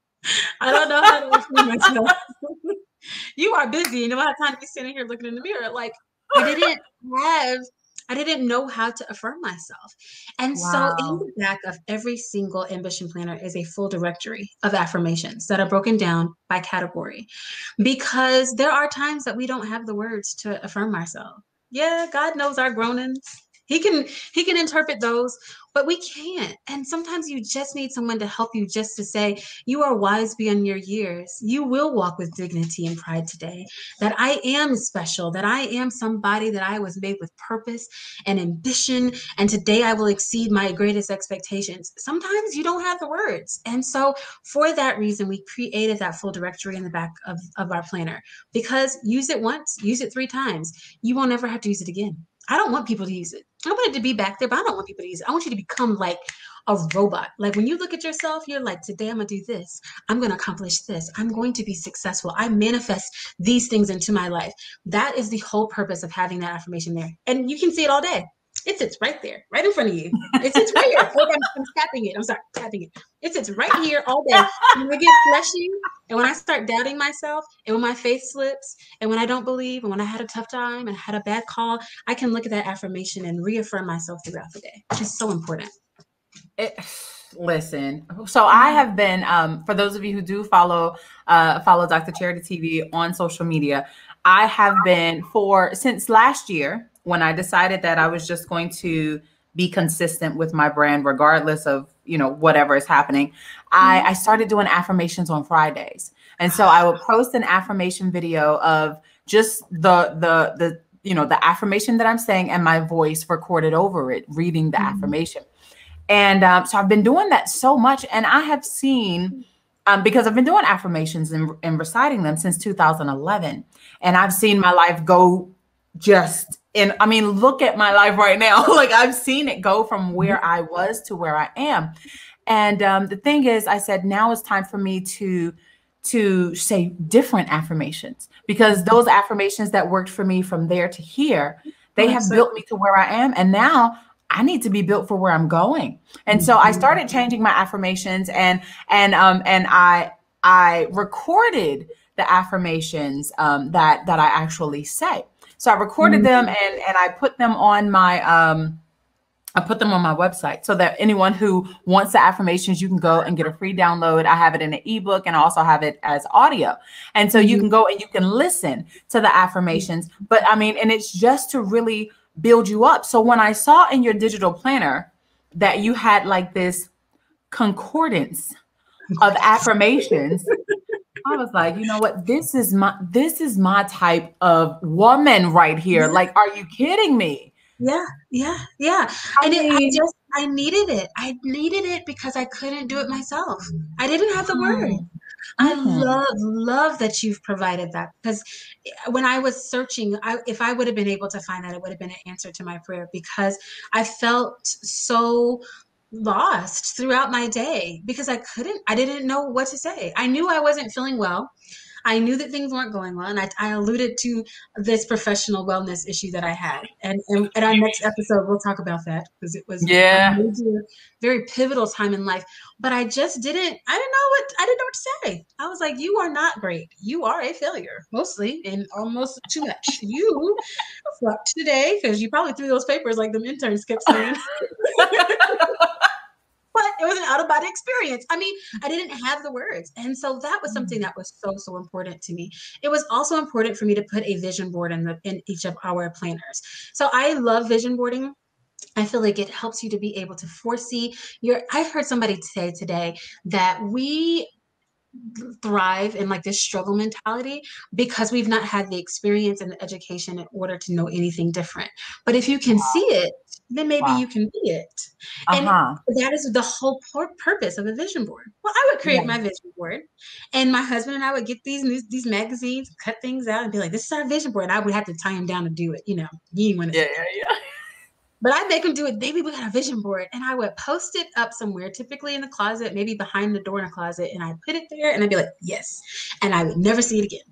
Speaker 2: I don't know how to affirm myself. You are busy. You don't have time to be sitting here looking in the mirror. Like I didn't have, I didn't know how to affirm myself. And so in
Speaker 1: Wow.
Speaker 2: the back of every single ambition planner is a full directory of affirmations that are broken down by category because there are times that we don't have the words to affirm ourselves. Yeah, God knows our groanings. He can interpret those, but we can't. And sometimes you just need someone to help you just to say, you are wise beyond your years. You will walk with dignity and pride today. That I am special, that I am somebody, that I was made with purpose and ambition. And today I will exceed my greatest expectations. Sometimes you don't have the words. And so for that reason, we created that full directory in the back of our planner because use it once, use it 3 times. You won't ever have to use it again. I don't want people to use it. I want it to be back there, but I don't want people to use it. I want you to become like a robot. Like when you look at yourself, you're like, today I'm going to do this. I'm going to accomplish this. I'm going to be successful. I manifest these things into my life. That is the whole purpose of having that affirmation there. And you can see it all day. It sits right there, right in front of you. It sits right here. Oh, I'm tapping it. I'm sorry, tapping it. It sits right here all day. When I get fleshy and when I start doubting myself and when my faith slips and when I don't believe and when I had a tough time and had a bad call, I can look at that affirmation and reaffirm myself throughout the day, which is so important.
Speaker 1: It, listen, so I have been, for those of you who do follow Dr. Charity TV on social media, I have been since last year when I decided that I was just going to be consistent with my brand, regardless of, whatever is happening. I started doing affirmations on Fridays. And so I would post an affirmation video of just the affirmation that I'm saying and my voice recorded over it, reading the affirmation. And so I've been doing that so much. And I have seen, because I've been doing affirmations and reciting them since 2011. And I've seen my life go look at my life right now. Like I've seen it go from where I was to where I am. And the thing is, I said, now it's time for me to say different affirmations, because those affirmations that worked for me from there to here, they have built me to where I am. And now I need to be built for where I'm going. And so I started changing my affirmations and I recorded the affirmations that I actually say. So I recorded them and I put them on my website so that anyone who wants the affirmations, you can go and get a free download. I have it in an ebook and I also have it as audio. And so you can go and you can listen to the affirmations. But and it's just to really build you up. So when I saw in your digital planner that you had like this concordance of affirmations, I was like, you know what? This is my type of woman right here. Like, are you kidding me?
Speaker 2: Yeah. I needed it. I needed it because I couldn't do it myself. I didn't have the word. I love that you've provided that, because when I was searching, if I would have been able to find that, it would have been an answer to my prayer, because I felt so lost throughout my day because I didn't know what to say. I knew I wasn't feeling well. I knew that things weren't going well. And I alluded to this professional wellness issue that I had. And in our next episode, we'll talk about that because it was a major, very pivotal time in life. But I didn't know what to say. I was like, you are not great. You are a failure, mostly, and almost too much. You fucked today because you probably threw those papers like the interns kept saying. But it was an out-of-body experience. I didn't have the words. And so that was something that was so, so important to me. It was also important for me to put a vision board in each of our planners. So I love vision boarding. I feel like it helps you to be able to foresee I've heard somebody say today that we thrive in like this struggle mentality because we've not had the experience and the education in order to know anything different. But if you can see it, then maybe you can be it. And that is the whole purpose of a vision board. Well, I would create my vision board, and my husband and I would get these magazines, cut things out, and be like, "This is our vision board." And I would have to tie him down to do it. You ain't want to. But I'd make him do it. Baby, we got a vision board. And I would post it up somewhere, typically in the closet, maybe behind the door in a closet. And I'd put it there and I'd be like, yes. And I would never see it again.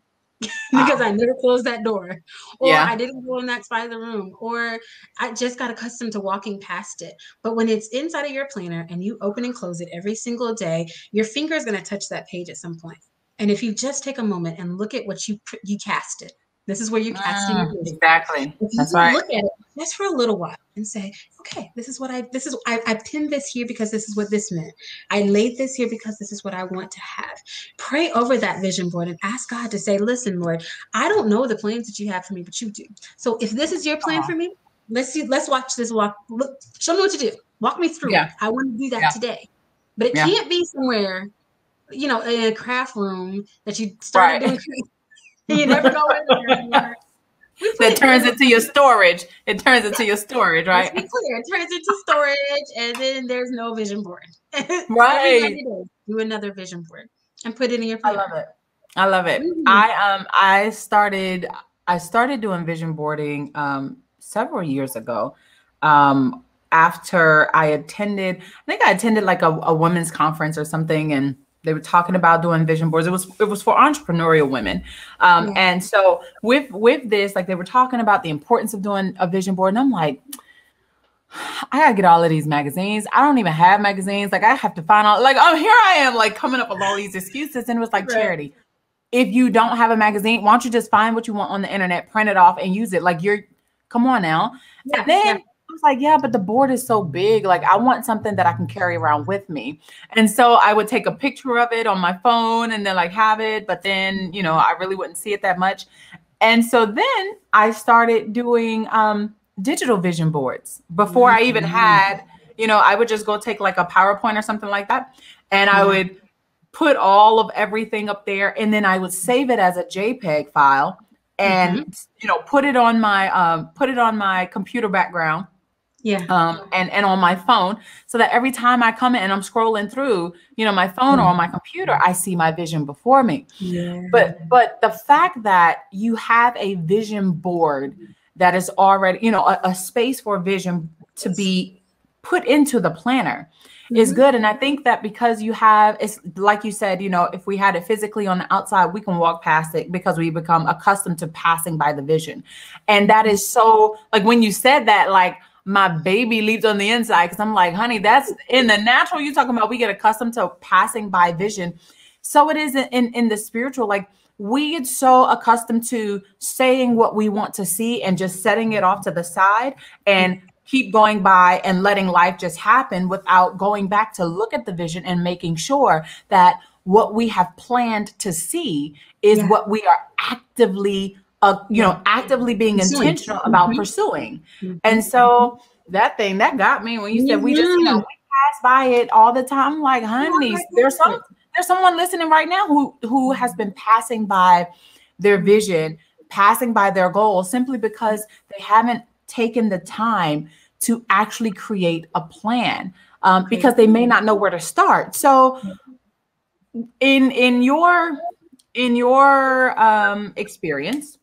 Speaker 2: because
Speaker 1: Wow.
Speaker 2: I never closed that door, or I
Speaker 1: Yeah.
Speaker 2: didn't go in that spot of the room, or I just got accustomed to walking past it. But when it's inside of your planner and you open and close it every single day, your finger is going to touch that page at some point. And if you just take a moment and look at what you casted, this is where you're casting your vision.
Speaker 1: Exactly.
Speaker 2: If
Speaker 1: That's
Speaker 2: you
Speaker 1: right.
Speaker 2: look at it just for a little while and say, okay, I pinned this here because this is what this meant. I laid this here because this is what I want to have. Pray over that vision board and ask God to say, listen, Lord, I don't know the plans that you have for me, but you do. So if this is your plan for me, let's watch this walk. Look, show me what to do. Walk me through it.
Speaker 1: Yeah.
Speaker 2: I want to do that
Speaker 1: Yeah.
Speaker 2: today. But it
Speaker 1: Yeah.
Speaker 2: can't be somewhere, in a craft room that you started
Speaker 1: Right.
Speaker 2: doing and you never go in there anymore. We put
Speaker 1: That
Speaker 2: it
Speaker 1: turns
Speaker 2: in.
Speaker 1: into your storage. It turns into your storage,
Speaker 2: Let's
Speaker 1: right?
Speaker 2: be clear. It turns into storage, and then there's no vision board. Every 90
Speaker 1: Right.
Speaker 2: days, do another vision board and put it in your
Speaker 1: I love
Speaker 2: planner.
Speaker 1: it. I love it.
Speaker 2: Mhm.
Speaker 1: I started doing vision boarding several years ago. After I think I attended like a women's conference or something, and they were talking about doing vision boards. It was for entrepreneurial women.
Speaker 2: Yeah.
Speaker 1: And so with this, like they were talking about the importance of doing a vision board. And I'm like, I gotta get all of these magazines. I don't even have magazines. Like I have to find out, like, oh, here I am, like coming up with all these excuses. And it was like,
Speaker 2: Right.
Speaker 1: Charity, if you don't have a magazine, why don't you just find what you want on the internet, print it off and use it? Like come on now.
Speaker 2: Yeah.
Speaker 1: And then
Speaker 2: Yeah.
Speaker 1: I was like, yeah, but the board is so big. Like I want something that I can carry around with me. And so I would take a picture of it on my phone and then like have it. But then, I really wouldn't see it that much. And so then I started doing digital vision boards before I even had, I would just go take like a PowerPoint or something like that. And I would put all of everything up there, and then I would save it as a JPEG file and, put it on my computer background.
Speaker 2: Yeah.
Speaker 1: And on my phone, so that every time I come in and I'm scrolling through, my phone or on my computer, I see my vision before me.
Speaker 2: Yeah.
Speaker 1: But the fact that you have a vision board that is already, a space for vision to be put into the planner is good. And I think that because it's like you said, if we had it physically on the outside, we can walk past it because we become accustomed to passing by the vision. And that is so, like when you said that, like my baby leaps on the inside, because I'm like, honey, that's in the natural. You talking about we get accustomed to passing by vision. So it is in the spiritual, like we get so accustomed to saying what we want to see and just setting it off to the side and keep going by and letting life just happen without going back to look at the vision and making sure that what we have planned to see is what we are actively, actively being intentional about pursuing. And so that thing that got me when you said we just, we pass by it all the time. I'm like, honey, there's someone listening right now who has been passing by their vision, passing by their goals simply because they haven't taken the time to actually create a plan because they may not know where to start. So in your experience,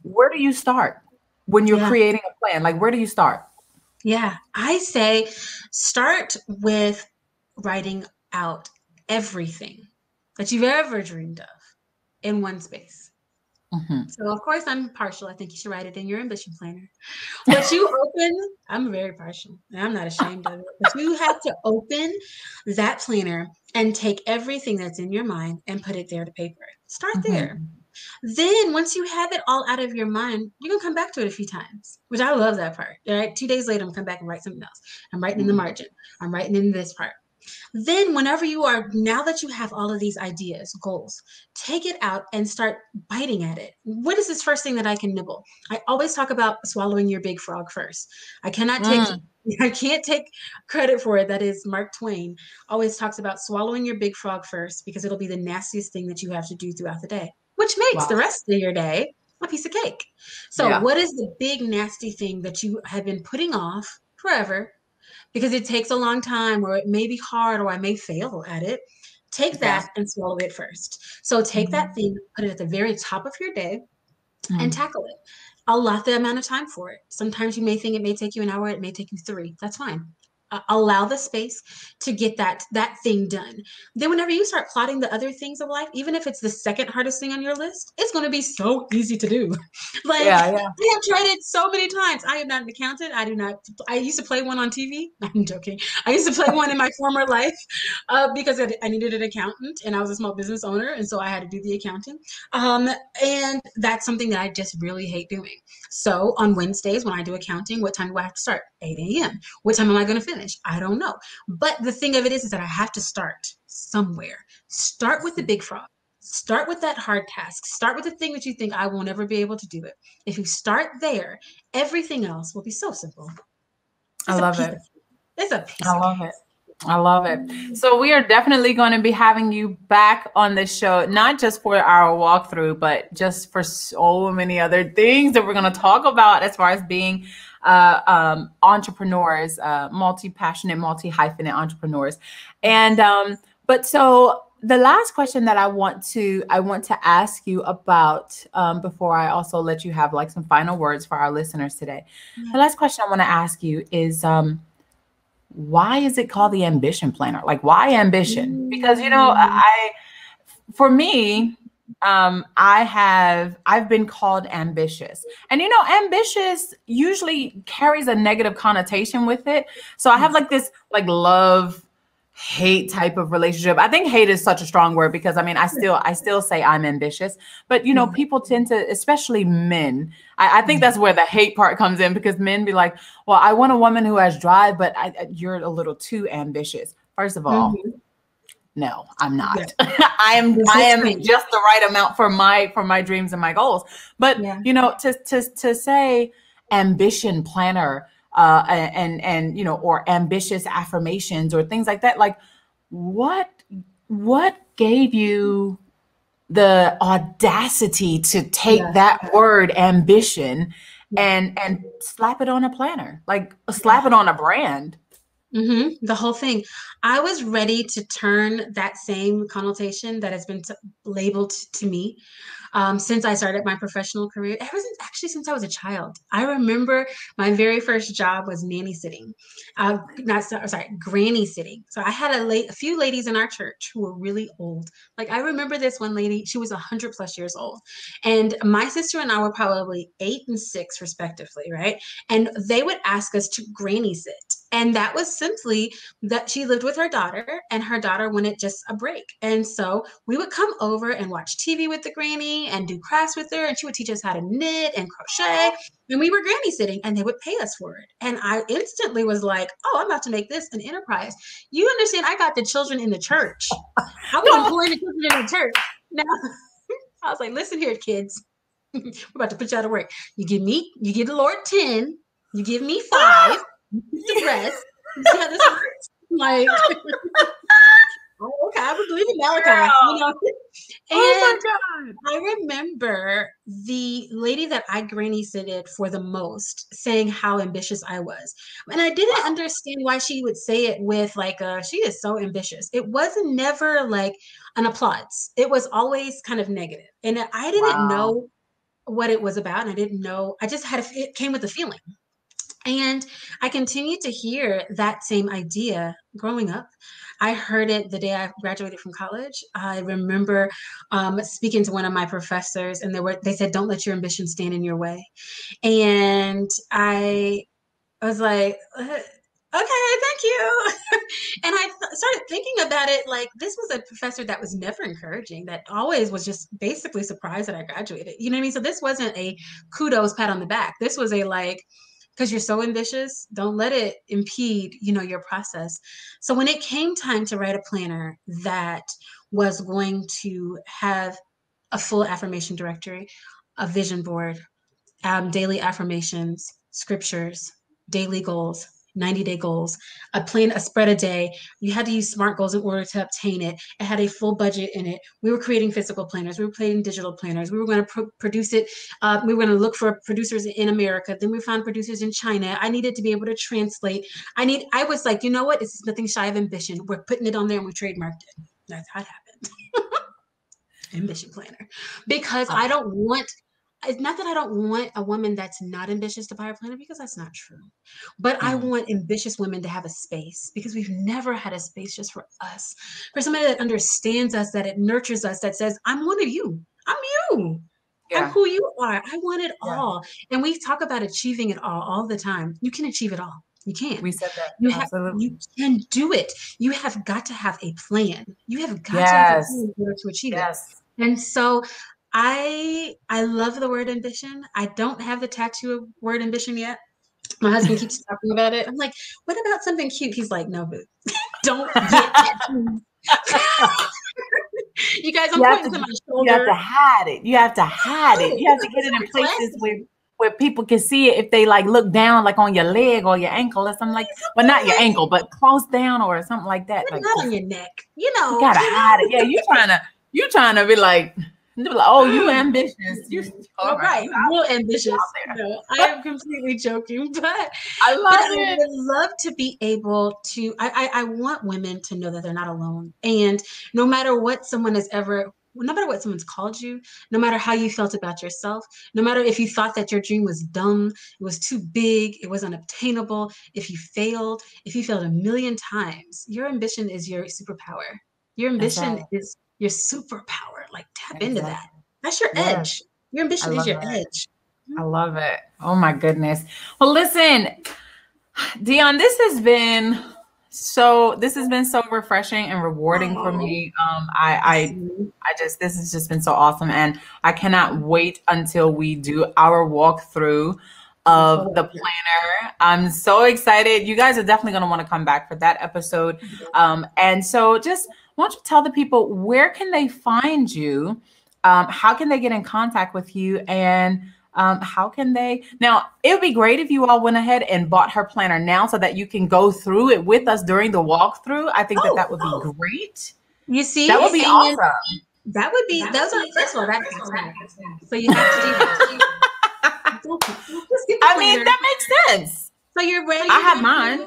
Speaker 1: where do you start when you're creating a plan? Like, where do you start?
Speaker 2: Yeah, I say start with writing out everything that you've ever dreamed of in one space. So of course I'm partial. I think you should write it in your ambition planner. But I'm very partial, and I'm not ashamed of it. But you have to open that planner and take everything that's in your mind and put it there to paper. Start there. Then once you have it all out of your mind, you're gonna come back to it a few times, which I love that part. All right. 2 days later, I'm gonna come back and write something else. I'm writing in the margin. I'm writing in this part. Then now that you have all of these ideas, goals, take it out and start biting at it. What is this first thing that I can nibble? I always talk about swallowing your big frog first. I can't take credit for it. That is Mark Twain always talks about swallowing your big frog first because it'll be the nastiest thing that you have to do throughout the day, which makes the rest of your day a piece of cake. So what is the big nasty thing that you have been putting off forever because it takes a long time, or it may be hard, or I may fail at it? Take that and swallow it first. So take that thing, put it at the very top of your day and tackle it. Allot the amount of time for it. Sometimes you may think it may take you an hour, it may take you 3. That's fine. allow the space to get that thing done. Then whenever you start plotting the other things of life, even if it's the second hardest thing on your list, it's going to be so easy to do. Like,
Speaker 1: Yeah, yeah.
Speaker 2: I have tried it so many times. I am not an accountant. I used to play one on TV. I'm joking. I used to play one in my former life because I needed an accountant and I was a small business owner. And so I had to do the accounting. And that's something that I just really hate doing. So on Wednesdays when I do accounting, what time do I have to start? 8 a.m. What time am I going to finish? I don't know. But the thing of it is that I have to start somewhere. Start with the big frog. Start with that hard task. Start with the thing that you think I will never be able to do it. If you start there, everything else will be so simple.
Speaker 1: I love it.
Speaker 2: It's a piece
Speaker 1: I
Speaker 2: of
Speaker 1: love
Speaker 2: cake.
Speaker 1: it. I love it. So we are definitely going to be having you back on the show, not just for our walkthrough, but just for so many other things that we're going to talk about as far as being entrepreneurs, multi-passionate, multi-hyphenate entrepreneurs. And but so the last question that I want to ask you about before I also let you have like some final words for our listeners today. The last question I want to ask you is why is it called the Ambition Planner? Like, why ambition? Because, you know, for me, I've been called ambitious, and, you know, ambitious usually carries a negative connotation with it. So I have like this, like, love hate type of relationship. I think hate is such a strong word because I mean, I still say I'm ambitious, but you know, people tend to, especially men. I think that's where the hate part comes in because men be like, well, I want a woman who has drive, but you're a little too ambitious. First of all, no, I'm not.
Speaker 2: Yeah.
Speaker 1: I am just the right amount for my dreams and my goals. But you know, to say ambition planner, and you know, or ambitious affirmations or things like that, like what gave you the audacity to take that word ambition and slap it on a planner, like slap it on a brand?
Speaker 2: The whole thing. I was ready to turn that same connotation that has been labeled to me since I started my professional career. Ever since I was a child. I remember my very first job was nanny sitting, granny sitting. So I had a few ladies in our church who were really old. Like I remember this one lady, she was 100+ years old, and my sister and I were probably 8 and 6 respectively, right? And they would ask us to granny sit. And that was simply that she lived with her daughter and her daughter wanted just a break. And so we would come over and watch TV with the granny and do crafts with her. And she would teach us how to knit and crochet. And we were granny sitting and they would pay us for it. And I instantly was like, oh, I'm about to make this an enterprise. You understand? I got the children in the church. I was employing the children in the church. Now, I was like, listen here, kids. We're about to put you out of work. You give the Lord 10. You give me 5. The rest. You see how this works? Like, okay, I believe in Malachi. You know? And
Speaker 1: oh my God.
Speaker 2: I remember the lady that I granny sitted for the most saying how ambitious I was. And I didn't understand why she would say it with like, she is so ambitious. It wasn't never like an applause. It was always kind of negative. And I didn't know what it was about. And I didn't know, I just it came with the feeling. And I continued to hear that same idea growing up. I heard it the day I graduated from college. I remember speaking to one of my professors, and they said, "Don't let your ambition stand in your way." And I was like, okay, thank you. And I started thinking about it like this was a professor that was never encouraging, that always was just basically surprised that I graduated. You know what I mean? So this wasn't a kudos pat on the back. This was a like, because you're so ambitious, don't let it impede, you know, your process. So when it came time to write a planner that was going to have a full affirmation directory, a vision board, daily affirmations, scriptures, daily goals, 90-day goals, a spread a day. You had to use SMART goals in order to obtain it. It had a full budget in it. We were creating physical planners. We were creating digital planners. We were going to produce it. We were going to look for producers in America. Then we found producers in China. I needed to be able to translate. I was like, you know what? This is nothing shy of ambition. We're putting it on there and we trademarked it. That's how it happened. Ambition planner. Because I don't want it's not that I don't want a woman that's not ambitious to buy a planner, because that's not true. But I
Speaker 1: Mhm.
Speaker 2: want ambitious women to have a space, because we've never had a space just for us, for somebody that understands us, that it nurtures us, that says, I'm one of you. I'm you. I'm
Speaker 1: Yeah.
Speaker 2: who you are. I want it
Speaker 1: Yeah.
Speaker 2: all. And we talk about achieving it all the time. You can achieve it all. You can.
Speaker 1: We said that.
Speaker 2: You
Speaker 1: Absolutely.
Speaker 2: can do it. You have got to have a plan. You have got to have a
Speaker 1: Yes.
Speaker 2: plan in order to achieve it.
Speaker 1: Yes.
Speaker 2: And so I love the word ambition. I don't have the tattoo of word ambition yet. My husband keeps talking about it. I'm like, what about something cute? He's like, no, but don't get tattoos. You guys, I'm pointing to my
Speaker 1: You have to
Speaker 2: shoulder.
Speaker 1: hide it. You have to hide it. You have to get it in places where people can see it if they like look down like on your leg or your ankle or something like, well, not your ankle, but close down or something like that. Like
Speaker 2: Not on your neck.
Speaker 1: you gotta hide it. Yeah, you trying to be like, oh, you ambitious. You all
Speaker 2: All
Speaker 1: right,
Speaker 2: right,
Speaker 1: you
Speaker 2: real
Speaker 1: out
Speaker 2: ambitious.
Speaker 1: there.
Speaker 2: No, I am completely joking,
Speaker 1: I
Speaker 2: but
Speaker 1: love
Speaker 2: I
Speaker 1: it.
Speaker 2: would love to be able to. I want women to know that they're not alone, and no matter what someone has ever. No matter what someone's called you, no matter how you felt about yourself, no matter if you thought that your dream was dumb, it was too big, it was unobtainable, if you failed a million times, your ambition is your superpower. Your
Speaker 1: That's
Speaker 2: ambition
Speaker 1: right.
Speaker 2: is your superpower. Like, tap into that.
Speaker 1: Exactly.
Speaker 2: That's your
Speaker 1: Yes.
Speaker 2: edge. Your
Speaker 1: I
Speaker 2: ambition is
Speaker 1: love
Speaker 2: your
Speaker 1: that.
Speaker 2: edge.
Speaker 1: I love it. Oh my goodness. Well, listen, Deon, this has been so refreshing and rewarding for
Speaker 2: Oh,
Speaker 1: me. This has just been so awesome, and I cannot wait until we do our walkthrough of the planner. I'm so excited. You guys are definitely going to want to come back for that episode. And so just why don't you tell the people, where can they find you? How can they get in contact with you? And how can they now? It would be great if you all went ahead and bought her planner now so that you can go through it with us during the walkthrough. I think that would be great.
Speaker 2: you see,
Speaker 1: That would be
Speaker 2: and
Speaker 1: awesome.
Speaker 2: that would be those are first of all that costs money. So you have to do that. Just get the
Speaker 1: I mean,
Speaker 2: planner.
Speaker 1: that makes sense.
Speaker 2: So you're ready.
Speaker 1: I have mine.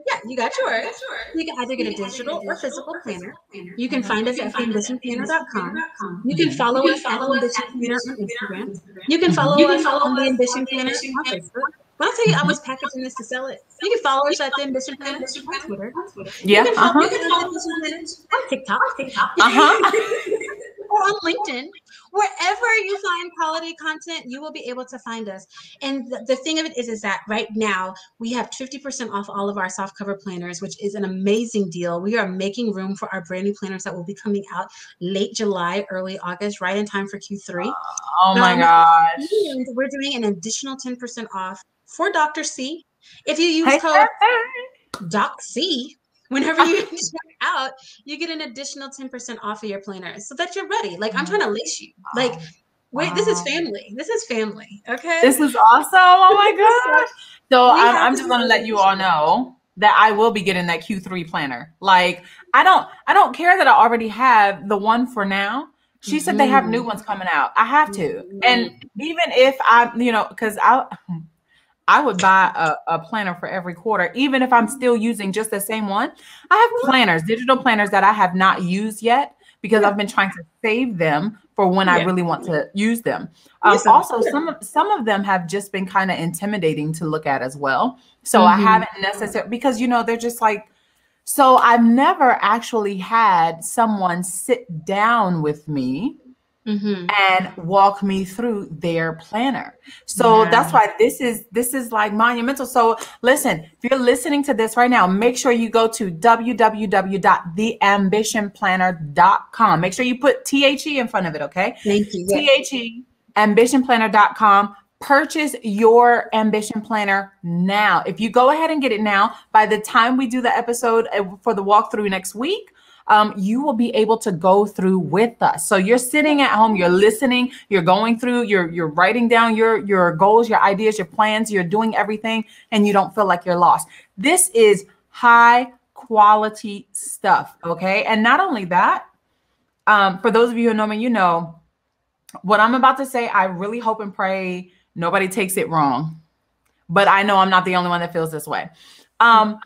Speaker 2: Yeah, you got yours. You can either get a digital or physical planner. You can find us at theambitionplanner.com. You can follow us at The Ambition Planner on Instagram. You can follow us on The Ambition Planner on Facebook. When I tell you I was packaging this to sell it, you can follow us at The Ambition Planner on Twitter. You
Speaker 1: Yeah.
Speaker 2: can follow us at The Ambition Planner on TikTok. Or on LinkedIn. Wherever you find quality content, you will be able to find us. And the thing of it is that right now we have 50% off all of our soft cover planners, which is an amazing deal. We are making room for our brand new planners that will be coming out late July, early August, right in time for Q3.
Speaker 1: Oh my gosh.
Speaker 2: And we're doing an additional 10% off for Dr. C. If you use
Speaker 1: Hey,
Speaker 2: code
Speaker 1: hey.
Speaker 2: DocC, whenever you check out, you get an additional 10% off of your planner so that you're ready. Like, I'm trying to lace you. Like, wait, this is family. This is family. Okay.
Speaker 1: This is awesome. Oh my gosh. So I'm just
Speaker 2: to
Speaker 1: gonna let you all know that I will be getting that Q3 planner. Like, I don't care that I already have the one for now. She said they have new ones coming out. I have to. And even if because I would buy a planner for every quarter, even if I'm still using just the same one. I have planners, digital planners that I have not used yet because I've been trying to save them for when I really want to use them. Also, some of them have just been kind of intimidating to look at as well. So I haven't necessarily, because, they're just like, so I've never actually had someone sit down with me and walk me through their planner. So that's why this is like monumental. So listen, if you're listening to this right now, make sure you go to www.theambitionplanner.com. Make sure you put THE in front of it, okay?
Speaker 2: Thank you.
Speaker 1: THE ambitionplanner.com. Purchase your ambition planner now. If you go ahead and get it now, by the time we do the episode for the walkthrough next week, you will be able to go through with us. So you're sitting at home, you're listening, you're going through, you're writing down your goals, your ideas, your plans, you're doing everything, and you don't feel like you're lost. This is high quality stuff, okay? And not only that, for those of you who know me, what I'm about to say, I really hope and pray nobody takes it wrong. But I know I'm not the only one that feels this way. I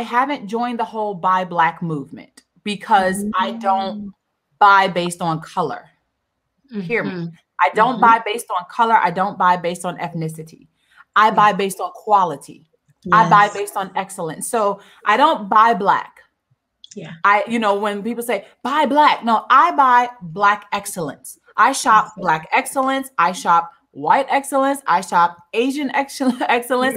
Speaker 1: haven't joined the whole buy black movement because I don't buy based on color. Hear me. I don't buy based on color. I don't buy based on ethnicity. I buy based on quality. I buy based on excellence. So I don't buy black.
Speaker 2: Yeah.
Speaker 1: When people say buy black, no, I buy black excellence. I shop black excellence. I shop white excellence. I shop Asian excellence.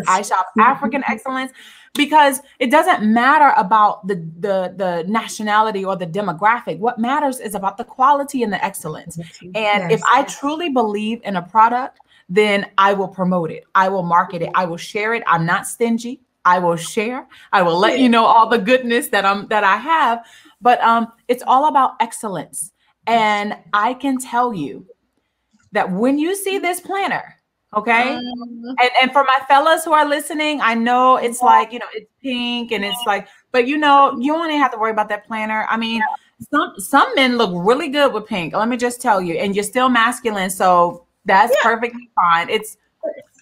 Speaker 1: I shop African excellence, because it doesn't matter about the nationality or the demographic. What matters is about the quality and the excellence. And if I truly believe in a product, then I will promote it. I will market it. I will share it. I'm not stingy. I will share. I will let you know all the goodness that I have. But it's all about excellence. And I can tell you that when you see this planner, okay, and for my fellas who are listening, I know it's like, it's pink and it's like, but you only have to worry about that planner. I mean, some men look really good with pink. Let me just tell you, and you're still masculine, so that's perfectly fine.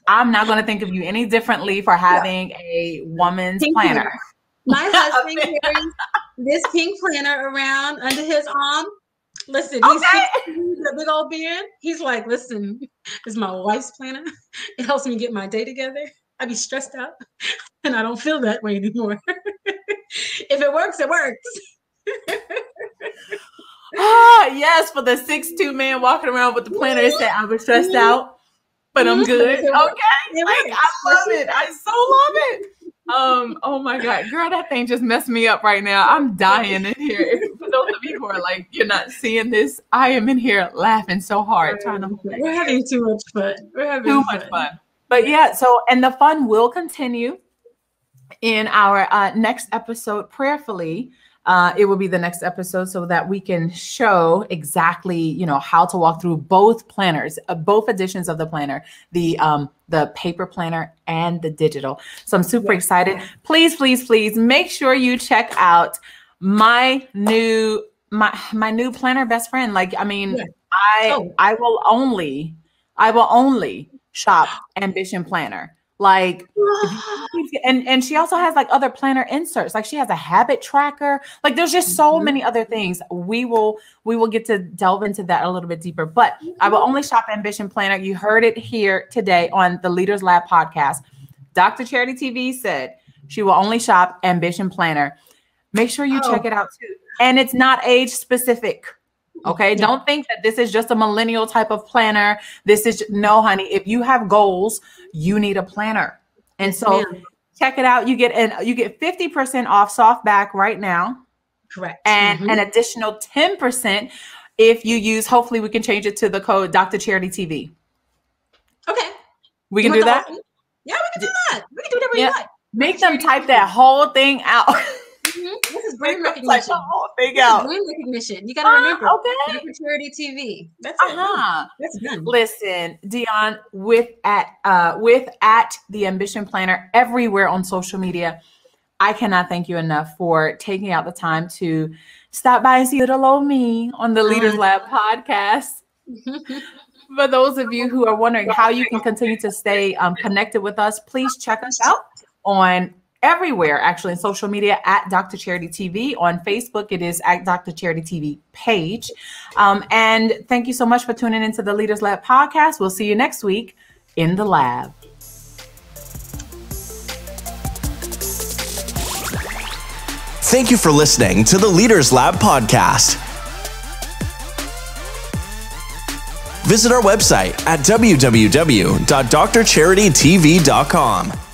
Speaker 1: I'm not going to think of you any differently for having a woman's planner.
Speaker 2: My husband carries this pink planner around under his arm. Listen, he's a big old beard. He's like, listen, this is my wife's planner. It helps me get my day together. I be stressed out, and I don't feel that way anymore. If it works, it works.
Speaker 1: Yes, for the 6'2" man walking around with the planner, it said I was stressed out, but I'm good. Okay, I love it. I so love it. Oh my God, girl, that thing just messed me up right now. I'm dying in here. For those of you who are like, you're not seeing this, I am in here laughing so hard trying to.
Speaker 2: We're having too much fun.
Speaker 1: Too much fun. But yeah, and the fun will continue in our next episode prayerfully. It will be the next episode so that we can show exactly, how to walk through both planners, both editions of the planner, the paper planner and the digital. So I'm super excited. Please, please, please make sure you check out my new planner best friend. Like, I mean, I will only shop Ambition Planner. Like, and she also has like other planner inserts. Like she has a habit tracker. Like there's just so many other things. We will get to delve into that a little bit deeper, but I will only shop Ambition Planner. You heard it here today on the Leaders Lab podcast. DrCharityTV said she will only shop Ambition Planner. Make sure you check it out too. And it's not age specific. Okay. Don't think that this is just a millennial type of planner. No, honey. If you have goals, you need a planner. And so check it out. You get 50% off softback right now.
Speaker 2: Correct.
Speaker 1: And an additional 10% if you use, hopefully we can change it to the code DrCharityTV.
Speaker 2: Okay.
Speaker 1: We can do that?
Speaker 2: Yeah, we can do that. We can do whatever you like.
Speaker 1: Make them type that whole thing out.
Speaker 2: This is brand recognition.
Speaker 1: Brand
Speaker 2: recognition. You got to remember. DrCharityTV. That's it. That's done.
Speaker 1: Listen, Deon, with at the Ambition Planner everywhere on social media, I cannot thank you enough for taking out the time to stop by and see little old me on the Leaders Lab podcast. For those of you who are wondering how you can continue to stay connected with us, please check us out on everywhere, actually, in social media at DrCharityTV. On Facebook, it is at DrCharityTV page. And thank you so much for tuning into the Leaders Lab podcast. We'll see you next week in the lab.
Speaker 3: Thank you for listening to the Leaders Lab podcast. Visit our website at www.drcharitytv.com.